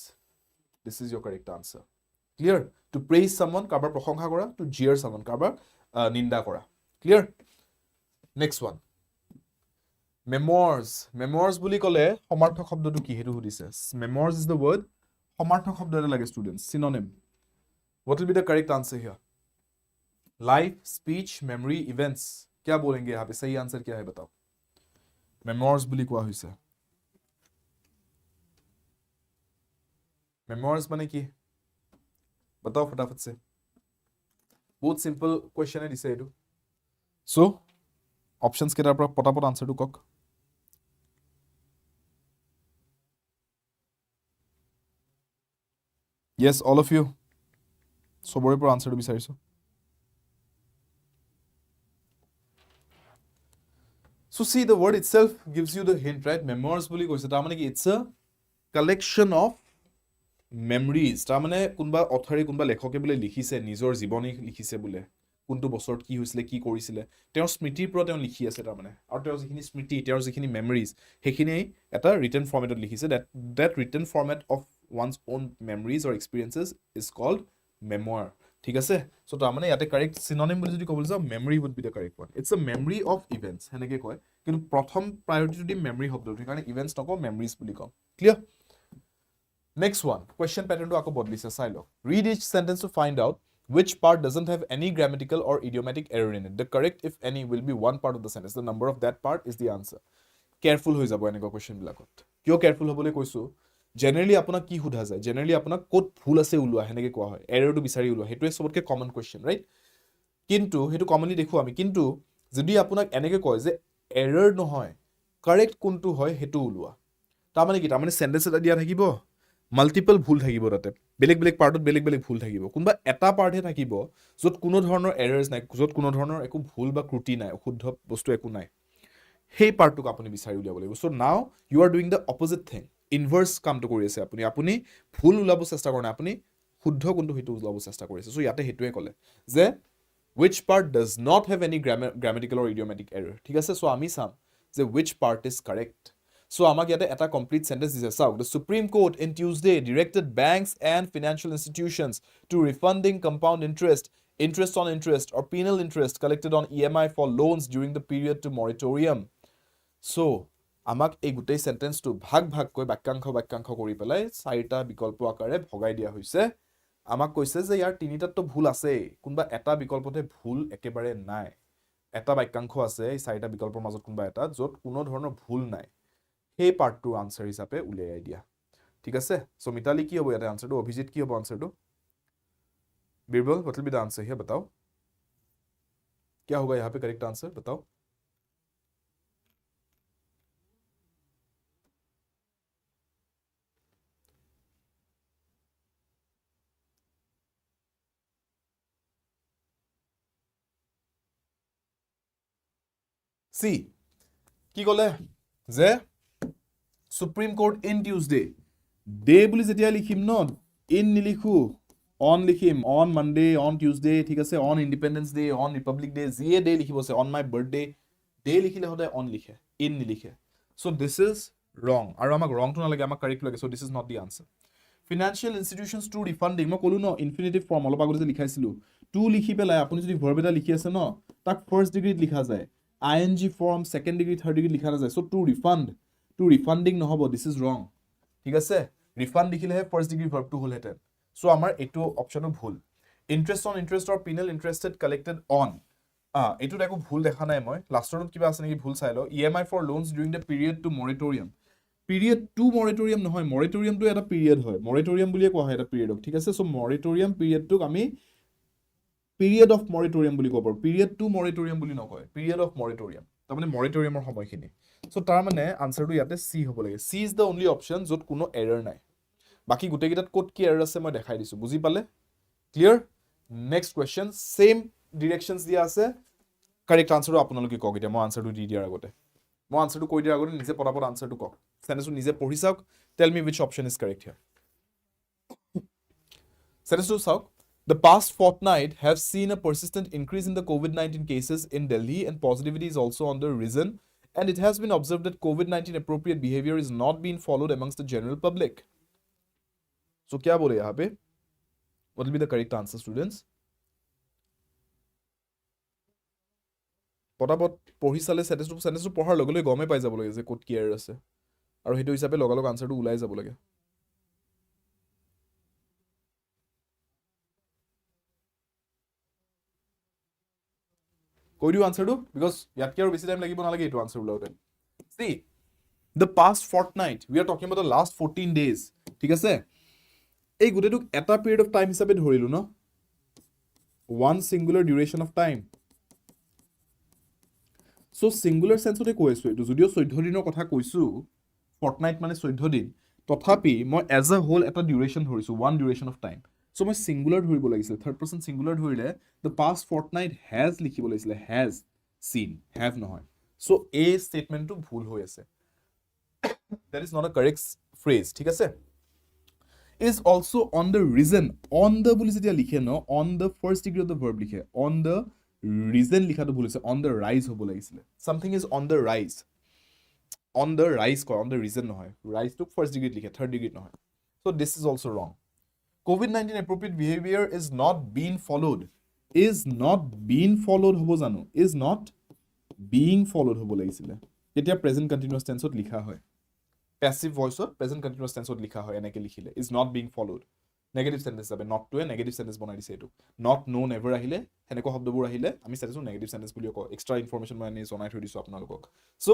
This is your correct answer. Clear? To praise someone, kabar proshongsa kora. To jeer someone, kabar ninda kora. Clear? Next one. Memoirs. Memoirs buli kole samarthok shobdo tu ki hetu hudise. Memoirs is the word. Samarthok shobdo eta lage students. Synonym. What will be the correct answer here? Life, speech, memory, events. Kya bolenge yahan pe? Sahi answer kya hai batao? Memoirs buli koa hoise. Memoirs माने की बताओ फटाफट से बहुत simple question है दिसे एटू so options केटार पर पटापट answer to कक yes all of you सबरे पर आंसर टू बिचारिसो so see the word itself gives you the hint right memoirs বুলি কৈছে তাৰ মানে কি it's a collection of memories তাৰ মানে কোনবা অথৰে কোনবা লেখকে বলে লিখিছে নিজৰ জীৱনী লিখিছে বলে কোনটো বছৰত কি হৈছিলে কি কৰিছিলে তেওঁৰ স্মৃতিৰ পৰা তেওঁ লিখি আছে তাৰ মানে আৰু তেওঁৰ যিখিনি স্মৃতি তেওঁৰ যিখিনি মেমৰিজ হেখিনি এটা ৰিটেন ফৰ্মেটত লিখিছে that written format of one's own memories or experiences is called memoir ঠিক আছে সো তাৰ মানে ইয়াতে কাৰেক্ট সিনোনিম বুলি যদি কবলৈ যাও memory would be the correct one it's a memory of events হেনেকে কয় কিন্তু প্ৰথম প্ৰায়োৰিটি দি memory শব্দটো কাৰণে events নকও memories বুলি কম clear Next one, question pattern to ako bodlise sai lo. Read each sentence to find out which part doesn't have any grammatical or idiomatic error in it. The correct, if any, will be one part of the sentence. The number of that part is the answer. Careful hoi jabo eneko question bilakot. Kyo careful hobole koisu? Generally apuna ki hudha jay? Generally apuna kot bhul ase ulua heneke koa hoy. Error to bisari ulua. Hetu sobotke common question, right? Kintu hetu commonly dekhu ami. Kintu jodi apunak eneke koy je error no hoy. Correct kuntu hoy hetu ulua. Ta mane ki ta mane sentence eta dia thakibo. Multiple ভুল থাকিব তাতে বেলেগ বেলেগ পাৰ্টত বেলেগ বেলেগ ভুল থাকিব কোনবা এটা পাৰ্ট হে থাকিব যত কোনো ধৰণৰ এৰৰ্স নাই যত কোনো ধৰণৰ একো ভুল বা ত্ৰুটি নাই অশুদ্ধ বস্তু একো নাই হেই পাৰ্টটোক আপুনি বিচাৰি উলিয়াব লাগিব so now you are doing the opposite thing inverse কামটো কৰি আছে আপুনি ভুল উলাব চেষ্টা কৰা নাই আপুনি শুদ্ধ কোনটো হেতু উলাব চেষ্টা কৰি আছে সো ইয়াতে হেতুৱে কলে যে which part does not have any grammatical or idiomatic error ঠিক আছে সো আমি চাম যে which part is correct So amak yate eta complete sentence is saw the Supreme Court in Tuesday directed banks and financial institutions to refunding compound interest, interest on interest or penal interest collected on EMI for loans during the period to moratorium. So amak ei gutei sentence to bhag koi bakyankho kori pelai চাৰিটা বিকল্প আকাৰে ভগাই দিয়া হৈছে আমাক কৈছে যে ইয়াৰ তিনিটাত তো ভুল আছে কোনবা এটা বিকল্পতে ভুল একেবাৰে নাই এটা বাক্যাংশ আছে এই চাৰিটা বিকল্পৰ মাজত কোনবা এটা যত কোনো ধৰণৰ ভুল নাই Hey part 2 answer হিসাবে উলিয়াই দিয়া ঠিক আছে সো মিতালি কি হ'ব ইয়াতে আনসারটো অভিজিত কি হ'ব আনসারটো Birbal what will be the answer here बताओ क्या होगा यहाँ पे करेक्ट आंसर बताओ C কি ক'লে যে supreme court in Tuesday day বুলি যেতিয়া লিখিম ন ইন নিলিখো অন লিখিম অন মানডে অন টিউজডে ঠিক আছে on independence day on Republic day যিয়ে ডে লিখিব আছে অন মাই বাৰ্থডে ডে লিখিলে সদায় অন লিখে ইন নিলিখে চ' দিছ ইজ ৰং আৰু আমাক ৰংটো নালাগে আমাক কাৰেক্ট লাগে so' this is not the answer financial institutions to refunding মই ক'লো ন ইনফিনিটিভ ফৰ্ম অলপ আগতে যে লিখাইছিলোঁ টু লিখি পেলাই আপুনি যদি ভাৰ্ব এটা লিখি আছে ন তাক ফাৰ্ষ্ট ডিগ্ৰীত লিখা যায় ING form second degree third ডিগ্ৰীত লিখা নাযায় চ' টু ৰিফাণ্ডিং নহ'ব দিছ ইজ ৰং ঠিক আছে ৰিফাণ্ড লিখিলেহে ফাৰ্ষ্ট ডিগ্ৰী ভাৰ্বটো হ'লহেঁতেন চ' আমাৰ এইটো অপশ্যনো ভুল interest on interest or penal interested collected on এইটোত একো ভুল দেখা নাই মই লাষ্টৰটোত কিবা আছে নেকি ভুল চাই লওঁ EMI for loans during the period to moratorium period to moratorium নহয় মৰিটৰিয়ামটো এটা পিৰিয়ড হয় মৰিটৰিয়াম বুলিয়ে কোৱা হয় এটা পিৰিয়ডক ঠিক আছে চ' মৰিটৰিয়াম পিৰিয়ডটোক আমি পিৰিয়ড অফ মৰিটৰিয়াম বুলি ক'ব পাৰোঁ পিৰিয়ড টু মৰিটৰিয়াম বুলি নকয় পিৰিয়ড অফ মৰিটৰিয়াম তাৰমানে মৰিটৰিয়ামৰ সময়খিনি চ' তাৰ মানে আনচাৰটো ইয়াতে চি হ'ব লাগে C is the only option য'ত কোনো এৰাৰ নাই বাকী গোটেইকেইটাত ক'ত কি এৰাৰ আছে মই দেখাই দিছোঁ বুজি পালে ক্লিয়াৰ নেক্সট কুৱেশ্যন ছেইম ডিৰেকশ্যনছ দিয়া আছে কাৰেক্ট আনচাৰটো আপোনালোকে কওক এতিয়া মই আনচাৰটো দি দিয়াৰ আগতে মই আনচাৰটো কৈ দিয়াৰ আগতে নিজে পটাপট আনচাৰটো কওক চেন্টেন্সটো নিজে পঢ়ি চাওক tell me which option is correct here চেন্টেন্সটো চাওক The past fortnight have seen a persistent increase in the COVID-19 cases in Delhi and positivity is also on the risen and it has been observed that COVID-19 appropriate behavior is not being followed amongst the general public. So क्या बोले यहाँ पे? What will be the correct answer, students? পটাপট পঢ়ি চালে চেন্টেন্সটো পঢ়াৰ লগে লগে গমে পাই যাব লাগে যে ক'ত কি এৰাৰ আছে আৰু সেইটো হিচাপে লগালগ আনচাৰটো ওলাই যাব লাগে কৈ দিওঁ আনচাৰটো বিকজ ইয়াতকৈ আৰু বেছি টাইম লাগিব নালাগে এইটো আনচাৰ ওলাওঁতে see the past fortnight we are talking about the last 14 days ঠিক আছে এই গোটেইটোক এটা পিৰিয়ড অফ টাইম হিচাপে ধৰিলোঁ ন one singular duration of time so' singular চেন্সতে কৈ আছোঁ এইটো যদিও 14 দিনৰ কথা কৈছোঁ ফৰ্টনাইট মানে 14 দিন তথাপি মই এজ এ হোল এটা ডিউৰেশ্যন ধৰিছোঁ ওৱান ডিউৰেশ্যন অফ টাইম চ' মই ছিংগুলাৰ ধৰিব লাগিছিলে থাৰ্ড পাৰ্চন ছিংগুলাৰ ধৰিলে দ্য পাষ্ট ফৰ্টনাইট হেজ লিখিব লাগিছিলে হেজ চিন হেভ নহয় চ' এই ষ্টেটমেণ্টটো ভুল হৈ আছে that is not a correct phrase ঠিক আছে is also on the reason on the বুলি যেতিয়া লিখে ন on the first degree of the verb লিখে on the reason লিখাটো ভুল হৈছে on the rise হ'ব লাগিছিলে something is on the rise কয় on the reason নহয় rise টোক first degree লিখে third degree নহয় so this is also wrong COVID-19 appropriate behavior is not being followed হ'ব জানো is not being followed হ'ব লাগিছিলে এতিয়া present continuous tense ত লিখা হয় passive voice ত present continuous tense ত লিখা হয় এনেকে লিখিলে is not being followed negative sentence যাবে not to a negative sentence বনাই দিছে এইটো not no never আহিলে হেনেকুৱা শব্দবোৰ আহিলে আমি চেন্টেন্সটো negative sentence বুলি কওঁ এক্সট্ৰা ইনফৰমেশ্যন মই আনি জনাই থৈ দিছোঁ আপোনালোকক so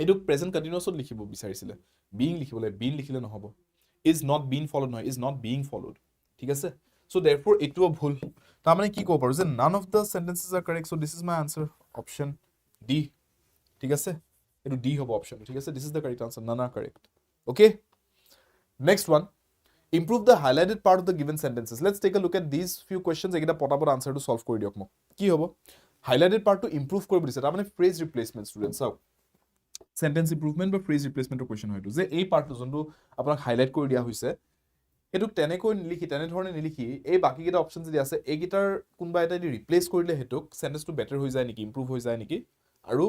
এইটো present continuous ত লিখিব বিচাৰিছিলে being লিখিবলৈ been লিখিলে নহব is not being followed নহয় is not being followed ঠিক আছে so therefore এইটোও ভুল তাৰ মানে কি ক'ব পাৰো যে none of the sentences are correct so this is my answer option D ঠিক আছে এইটো D হ'ব option ঠিক আছে this is the correct answer none are correct okay next one improve the highlighted part of the given sentences let's take a look at these few questions একেটা পটাপট answer to solve কৰি দিয়ক মোক কি হ'ব highlighted part to improve কৰিব দিছে তাৰ মানে phrase replacement students চাওক sentence improvement বা phrase replacement question হয়তো যে এই পাৰ্টটো যোনটো আপোনাক হাইলাইট কৰি দিয়া হৈছে এটোক তেনেকৈ নিলিখি তেনেধৰণে নিলিখি এই বাকি কেইটা অপচন যদি আছে এইকেইটাৰ কোনবা এটা দি ৰিপ্লেস কৰিলে হেতুক সেন্টেন্সটো বেটাৰ হৈ যায় নেকি ইমপ্ৰুভ হৈ যায় নেকি আৰু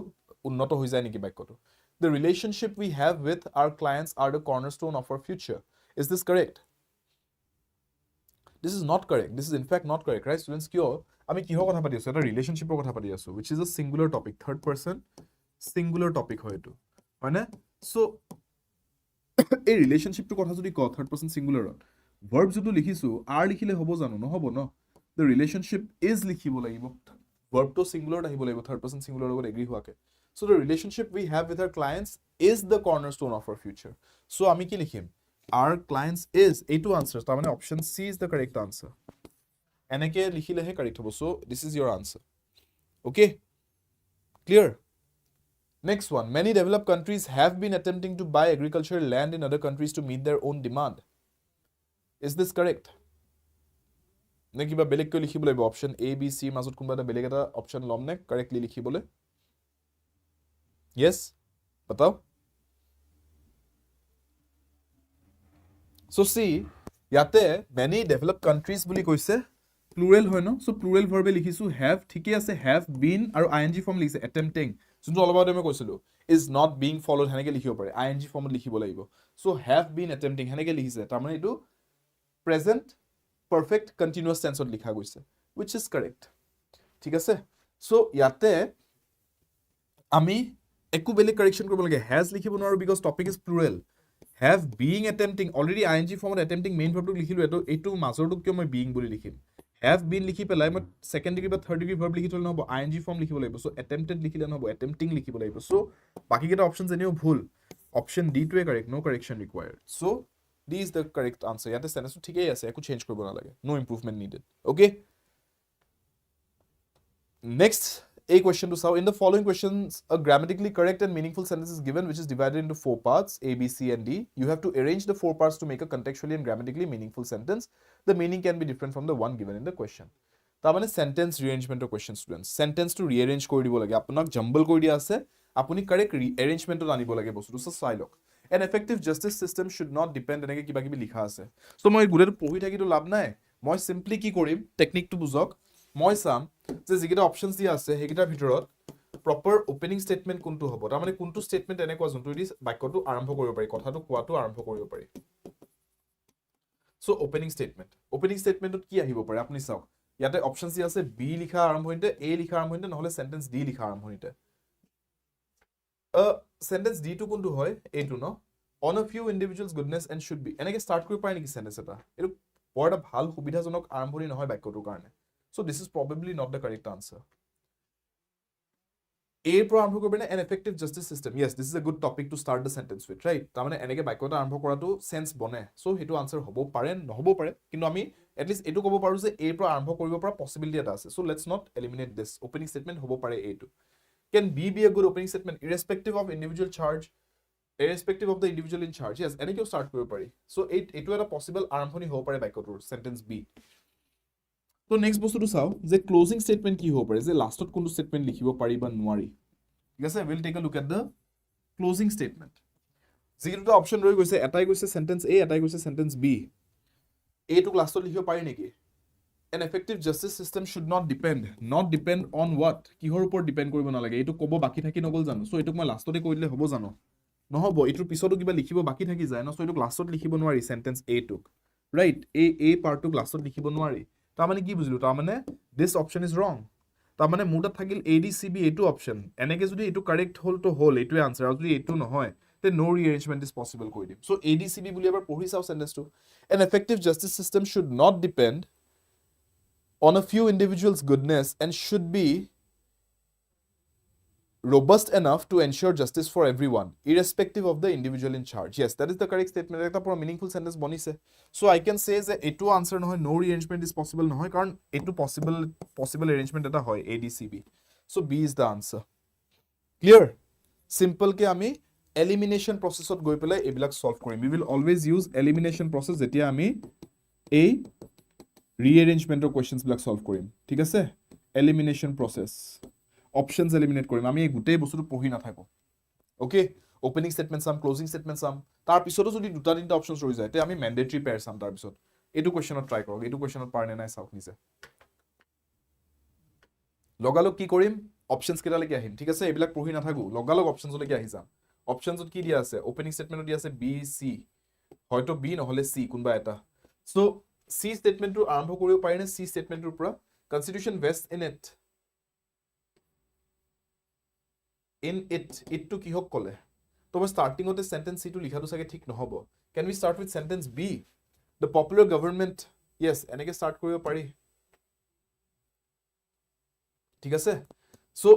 উন্নত হৈ যায় নেকি বাক্যটো the relationship we have with our clients are the cornerstone of our future is this correct this is not correct this is in fact not correct right students কিয় আমি কিহৰ কথা পাতি আছো এটা ৰিলেশনশিপৰ কথা পাতি আছো which is a singular topic third person singular topic হয় এটো হয় না সো এই রিলেশনশিপটো কথা যদি ক থার্ড পারসন সিঙ্গুলারত ভার্ব যদি লিখিছো আর লিখিলে হবো জানো নহব ন the relationship is লিখিব লাগিব ভার্ব তো সিঙ্গুলার আহিব লাগিব থার্ড পারসন সিঙ্গুলার লগত এগ্রি হোৱাকে so the relationship we have with our clients is the cornerstone of our future so আমি কি লিখিম our clients is এইটো আনসার তাৰ মানে option C is the correct answer এনেকে লিখিলেহে কাৰেক্ট হ'ব so this is your answer okay clear Next one, many developed countries have been attempting to buy agricultural land in other countries to meet their own demand. Is this correct? নে কিবা বেলেগকৈ লিখিব লাগিব option A B C মাজত কোনোবা এটা বেলেগ এটা অপশ্যন ল'ম নে কাৰেক্টলি লিখিবলৈ য়েছ बताओ so see ইয়াতে many developed countries বুলি কৈছে প্লুৰেল হয় ন সো প্লুৰেল ভাৰ্বে লিখিছো have ঠিকই আছে have been আৰু ing ফৰ্ম লিখিছে attempting যোনটো অলপ আগতে মই কৈছিলো is not being followed হেনেকে লিখিব পাৰে ing ফৰ্মত লিখিব লাগিব so have been attempting হেনেকে লিখিছে তাৰ মানে এইটো present perfect continuous tense ত লিখা গৈছে which is correct ঠিক আছে so ইয়াতে আমি একো বেলেগ কাৰেকচন কৰিব লাগে has লিখিব নোৱাৰো because topic is plural have being attempting already ing ফৰ্মত attempting main verb টো লিখিলো এটো মাজৰটো কিয় মই being বুলি লিখিম have been লিখি পেলাই মই second degree বা third degree verb লিখি থলে নহব ing ফৰ্ম লিখিব লাগিব so attempted লিখিলে নহব attempting লিখিব লাগিব so বাকি কেটা অপচনস এনেও ভুল অপচন ডি টোৱে correct no correction required so d is the correct answer ইয়াতে সেন্টেন্সটো ঠিকই আছে একো চেঞ্জ কৰিব নালাগে no improvement needed okay next a question to solve in the following questions a grammatically correct and meaningful sentence is given which is divided into 4 parts a b c and d you have to arrange the 4 parts to make a contextually and grammatically meaningful sentence the meaning can be different from the one given in the question ta mane sentence rearrangement of question students sentence to rearrange kori dibo lage apunak jumble kori dia ase apuni correct rearrangement to anibo lage bostu so sai lok an effective justice system should not depend eneke kiba kibi likha ase so moi gureto pohi thaki to lab nai moi simply ki korim technique to bujok মই চাম যে যিকেইটা options দিয়া আছে হেকিটাৰ ভিতৰত proper opening statement কোনটো হ'ব তাৰ মানে কোনটো স্টেটমেন্ট এনেকুৱা যোনটো দি বাক্যটো আৰম্ভ কৰিব পাৰি কথাটো কোৱাটো আৰম্ভ কৰিব পাৰি সো ওপেনিং স্টেটমেন্টত কি আহিব পাৰে আপুনি চাওক ইয়াতে অপশনস দিয়া আছে বি লিখা আৰম্ভণিতে এ লিখা আৰম্ভণিতে নহলে সেন্টেন্স ডি লিখা আৰম্ভণিতে সেন্টেন্স ডি টো কোনটো হয় এটো ন on a few individuals goodness and should be এনেকে স্টাৰ্ট কৰিব পাৰি নেকি সেন্টেন্স এটা এটো বৰ এটা ভাল সুবিধাজনক আৰম্ভণি নহয় বাক্যটোৰ কাৰণে So this is probably not the correct answer. A pro আৰম্ভ কৰিবনে an effective justice system. Yes, this is a good topic to start the sentence with, right? তাৰমানে এনেকে বাক্যটা আৰম্ভ কৰাটো সেন্স বনে। So হেতু আনসাৰ হ'ব পাৰে নহব পাৰে কিন্তু আমি at least এটো ক'ব পাৰো যে A pro আৰম্ভ কৰিব পৰা possibility এটা আছে. So let's not eliminate this. Opening statement হ'ব পাৰে A টো. Can B be a good opening statement irrespective of individual charge? Irrespective of the individual in charge. Yes, এনেকেও start কৰিব পাৰি. So এটো এটা possible আৰম্ভণি হ'ব পাৰে বাক্যটোৰ sentence B. তো নেক্সট বস্তুটো চাও যে ক্লোজিং স্টেটমেন্ট কি হ'ব পাৰে যে লাষ্টত কোনটো স্টেটমেন্ট লিখিব পাৰি বা নোৱাৰি ঠিক আছে will take a look at the closing statement যিটো অপচন ৰৈ গৈছে এটাই গৈছে সেন্টেন্স এ এটাই গৈছে সেন্টেন্স বি এ টু লাষ্টত লিখিব পাৰি নেকি an effective justice system should not depend on what কিহৰ ওপৰত ডিপেন্ড কৰিব নালাগে এটো ক'ব বাকি থাকি নগল জানো সো এটোক মই লাষ্টতে কৈ দিলে হ'ব জানো নহব এটোৰ পিছতো কিবা লিখিব বাকি থাকি যায় ন সো এটোক লাষ্টত লিখিব নোৱাৰি সেন্টেন্স এ টুক ৰাইট এ পাৰ্টটোক লাষ্টত লিখিব নোৱাৰি তাৰমানে কি বুজিলো তাৰমানে this option is wrong তাৰমানে মুটা থাকিল ADCB এটো অপচন এনেকে যদি এটো কাৰেক্ট হল তো হল এটোৱে আনসাৰ আৰু যদি এটো নহয় তে no rearrangement is possible কৈ দিম সো ADCB বুলি এবাৰ পঢ়ি চাও সেন্টেন্সটো an effective justice system should not depend on a few individuals goodness and should be robust enough to ensure justice for everyone irrespective of the individual in charge yes that is the correct statement eta pura meaningful sentence bonise so I can say যে এটো answer নহয় no rearrangement is possible নহয় কাৰণ এটো possible arrangement এটা হয় ADCB so B is the answer clear simple ke ami elimination process ot goi pelai ebilak solve korim we will always use elimination process jetia ami a rearrangement of questions bilak solve korim thik ase elimination process options eliminate korim ami ei gutei bostu pohi na thako okay opening statement sum closing statement sum tar pisoto jodi duta tinta options roi jay te ami mandatory pair sum tar pisot etu question ot try korok etu question ot parne nai sauk nise logalog ki korim options keta leki ahim thik ase ebilak pohi na thaku logalog options leki ahi jam options ot ki dia ase opening statement ot dia ase b c hoyto b নহলে c kunba eta so c statement to arambho koribo parine c statement tur pura constitution vests in it to ki hok kole to starting ote sentence c to likha to sage thik nohobo can we start with sentence b the popular government yes eneke start koribo pari ঠিক আছে so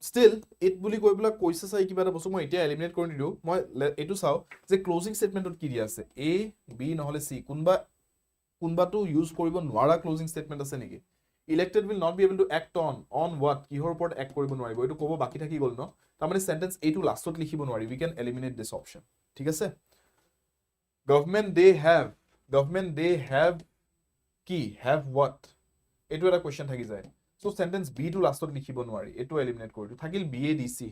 still it বুলি কৈ বলা কৈছে চাই কিবা এটা বস্তু মই এতিয়া এলিমিনেট কৰি দিও মই এটো চাও যে ক্লোজিং স্টেটমেন্টত কি দিয়া আছে a b নহলে c কোনবা তো ইউজ কৰিব নোৱাৰা ক্লোজিং স্টেটমেন্ট আছে নেকি elected will not be able to act on what কিহৰ ওপৰত act কৰিব নোৱাৰিব এটো ক'ব বাকি থাকি গল ন তাৰ মানে সেন্টেন্স a টু লাষ্টত লিখিব নোৱাৰি we can eliminate this option ঠিক আছে government they have কি have what এইটো এটা কোৱেশ্চন থাকি যায় সো সেন্টেন্স বি টু লাষ্টত লিখিব নোৱাৰি এটো এলিমিনেট কৰি দিও থাকিল বিএডিসি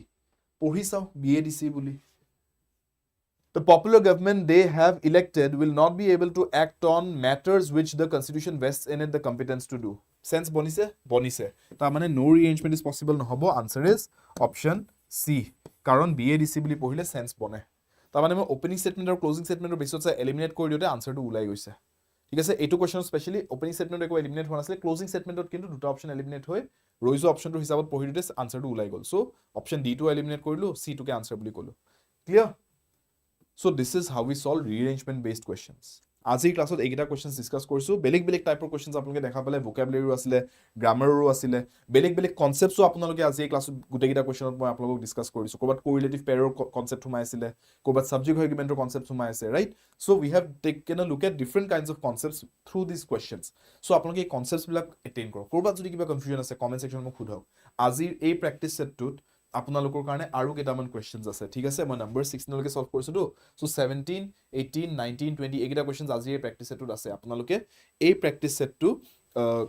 পঢ়ি চাও বিএডিসি বুলি The popular government they have elected will not be able to act on matters which the constitution vests in it the competence to do. Sense bonise? Bonise. Ta mane no rearrangement is possible no hobo. Answer is option C. Karon BADC bili pohile sense bone. Ta mane mo opening statement or closing statement or basis se eliminate kori diote answer to ulai goise. ঠিক আছে এইটো question specially opening statement একো eliminate হোৱা নাছিলে closing স্টেটমেন্টত কিন্তু দুটা option eliminate হৈ ৰৈজো অপচনটো হিচাপত পঢ়ি দিতে আনসাৰটো ওলাই গল সো অপচন ডি টো এলিমিনেট কৰিলো সি টো কে আনসাৰ বুলি কলো clear So this is how we solve rearrangement based questions. Azir class ot ekita questions discuss korsu beleg type of questions apnaloke dekha pale vocabulary asile grammar ro asile beleg concepts o apnaloke azir class ot gute ekita question ot moi apnalok discuss korisu kobat correlative pair concept humai asile kobat subject argument ro concept humai ase right so we have taken a look at different kinds of concepts through these questions so apnaloke ei concepts bilak attain koro kobat jodi kiba confusion ase comment section mo khudhok azir ei practice set tut আপোনালোকৰ কাৰণে আৰু কেটামান কোৱেশ্চনছ আছে ঠিক আছে মই number 16 লৈকে solve কৰিছো তো সো 17 18 19 20 এইকেটা কোৱেশ্চনছ আজি এই প্ৰেক্টিস সেটত আছে আপোনালোকে এই প্ৰেক্টিস সেটটো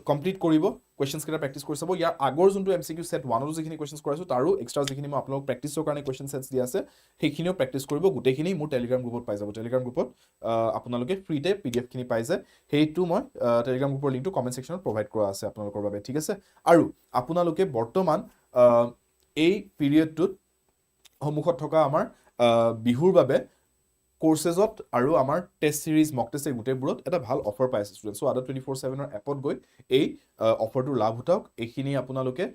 কমপ্লিট কৰিব কোৱেশ্চনছ কেটা প্ৰেক্টিস কৰি চাব ইয়াৰ আগৰ যোনটো MCQ set 1 ৰ যিখিনি কোৱেশ্চনছ কৰাইছো তাৰো এক্সট্ৰা যিখিনি মই আপোনালোক প্ৰেক্টিসৰ কাৰণে কোৱেশ্চন সেটছ দি আছে সেইখিনিও প্ৰেক্টিস কৰিব গুটেখিনি মোৰ টেলিগ্ৰাম গ্ৰুপত পাই যাব টেলিগ্ৰাম গ্ৰুপত আপোনালোকে ফ্ৰীতে PDF খিনি পাই যায় হেইটো মই টেলিগ্ৰাম গ্ৰুপৰ লিংকটো কমেন্ট সেকশনত প্ৰভাইড কৰা আছে আপোনালোকৰ বাবে ঠিক আছে আৰু আপোনালোকে বৰ্তমান এই পিৰিয়ডটোত সমুখত থকা আমাৰ বিহুৰ বাবে কোৰ্সেছত আৰু আমাৰ টেষ্ট সিৰিজ মক টেষ্ট গুটেবোৰত এটা ভাল অফাৰ পাইছে ষ্টুডেন্টস সো ADRE 24/7 ৰ এপত গৈ এই অফাৰটো লাভ উঠাওক এইখিনি আপোনালোকে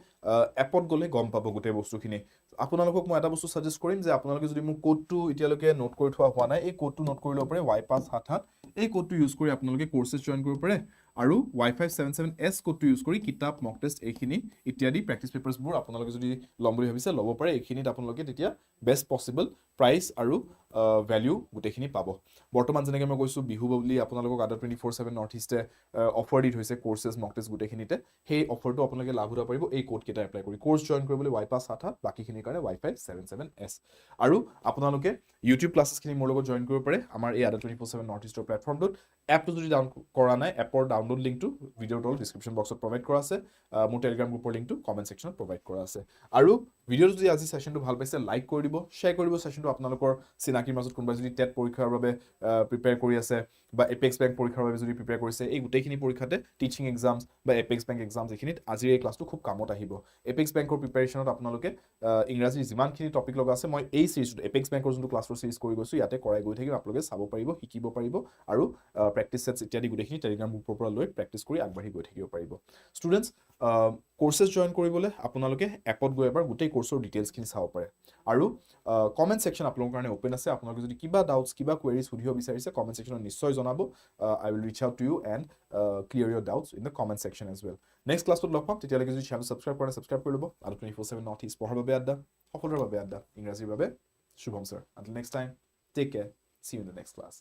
এপত গলে গম পাব গুটে বস্তুখিনি আপোনালোকক মই এটা বস্তু সাজেষ্ট কৰিম যে আপোনালোকে যদি মোৰ কোডটো এতিয়ালৈকে নোট কৰি থোৱা হোৱা নাই এই কোডটো নোট কৰি ল'ব পাৰে y577 এই কোডটো ইউজ কৰি আপোনালোকে কোৰ্সেছ জয়েন কৰিব পাৰে আৰু y577s কোডটো ইউজ কৰি কিতাপ মক টেষ্ট এইখিনি ইত্যাদি প্ৰেক্টিস পেপাৰছ বোৰ আপোনালোকে যদি লম বুলি ভাবিছে ল'ব পাৰে এইখিনিত আপোনালোকে তেতিয়া বেষ্ট পসিবল প্ৰাইস আৰু ভ্যালু গুটেখিনি পাব বৰ্তমান যেনেকৈ মই কৈছো বিহু বুলি আপোনালোকক ADRE 24/7 নৰ্থ ইষ্টে অফাৰ দি থৈছে কোৰ্সেছ মক টেষ্ট গুটেখিনিতে সেই অফাৰটো আপোনালোকে লাভ উঠাব পাৰিব এই কোড কেটা এপ্লাই কৰি কোৰ্স জয়েন কৰিবলৈ y577 বাকিখিনিৰ কাৰণে y577s আৰু আপোনালোকে ইউটিউব ক্লাছেছখিনি মোৰ লগত জয়েন কৰিব পাৰে আমাৰ এই ADRE 24/7 নৰ্থ ইষ্টৰ প্লেটফৰ্মটোত এপটো যদি ডাউন কৰা নাই এপৰ ডাউনলোড লিংকটো ভিডিঅ'ৰ তলত ডেসক্ৰিপচন বক্সত প্ৰভাইড কৰা আছে মোৰ টেলিগ্ৰাম গ্ৰুপৰ লিংকটো কমেন্ট সেকশনত প্ৰভাইড কৰা আছে আৰু ভিডিঅ'টো যদি আজি সেশনটো ভাল পাইছে লাইক কৰি দিব শেয়াৰ কৰিব সেশনটো আপোনালোকৰ চিনাকিৰ মাজত কোনোবা যদি টেট পৰীক্ষাৰ বাবে প্ৰিপেয়াৰ কৰি আছে বা এপেক্স বেংক পৰীক্ষাৰ বাবে যদি প্ৰিপেয়াৰ কৰিছে এই গুটেখিনি পৰীক্ষাতে টিচিং এক্সামস বা এপেক্স বেংক এক্সামস এখিনিত আজিৰ এই ক্লাছটো খুব কামত আহিব এপেক্স বেংকৰ প্ৰিপেয়াৰেশ্যনত আপোনালোকে ইংৰাজী যিমানখিনি টপিক লগা আছে মই এই সিৰিজটো এপেক্স বেংকৰ যোনটো ক্লাছৰ সিৰিজ কৰি গৈছো ইয়াতে কৰাই গৈ থাকিম আপোনালোকে চাব পাৰিব শিকিব পাৰিব আৰু প্ৰেক্টিস সেটছ ইত্যাদি গুটেখিনি টেলিগ্ৰাম গ্ৰুপৰ পৰা লৈ প্ৰেক্টিস কৰি আগবাঢ়ি গৈ থাকিব পাৰিব ষ্টুডেন্টস কোৰ্সেছ জয়েন কৰিবলৈ আপোনালোকে এপত গৈ এবাৰ গুটেই কোৰ্সৰ ডিটেইলছখিনি চাব পাৰে আৰু কমেন্ট সেকশন আপোনালোকৰ কাৰণে ওপেন আছে আপোনালোকে যদি কিবা ডাউটস কিবা কোৱেৰিজ সুধিব বিচাৰিছে কমেন্ট সেকশনত নিশ্চয় জনাব I will reach out to you and clear your doubts in the comment section as well next class লগ পাম তেতিয়ালৈকে যদি চেনেল সাবস্ক্ৰাইব কৰা সাবস্ক্ৰাইব কৰি ল'ব আৰু 24/7 নৰ্থ ইষ্ট পঢ়াৰ বাবে আড্ডা সকলোৰে বাবে আড্ডা ইংৰাজীৰ বাবে Shubham sir until next time take care see you in the next class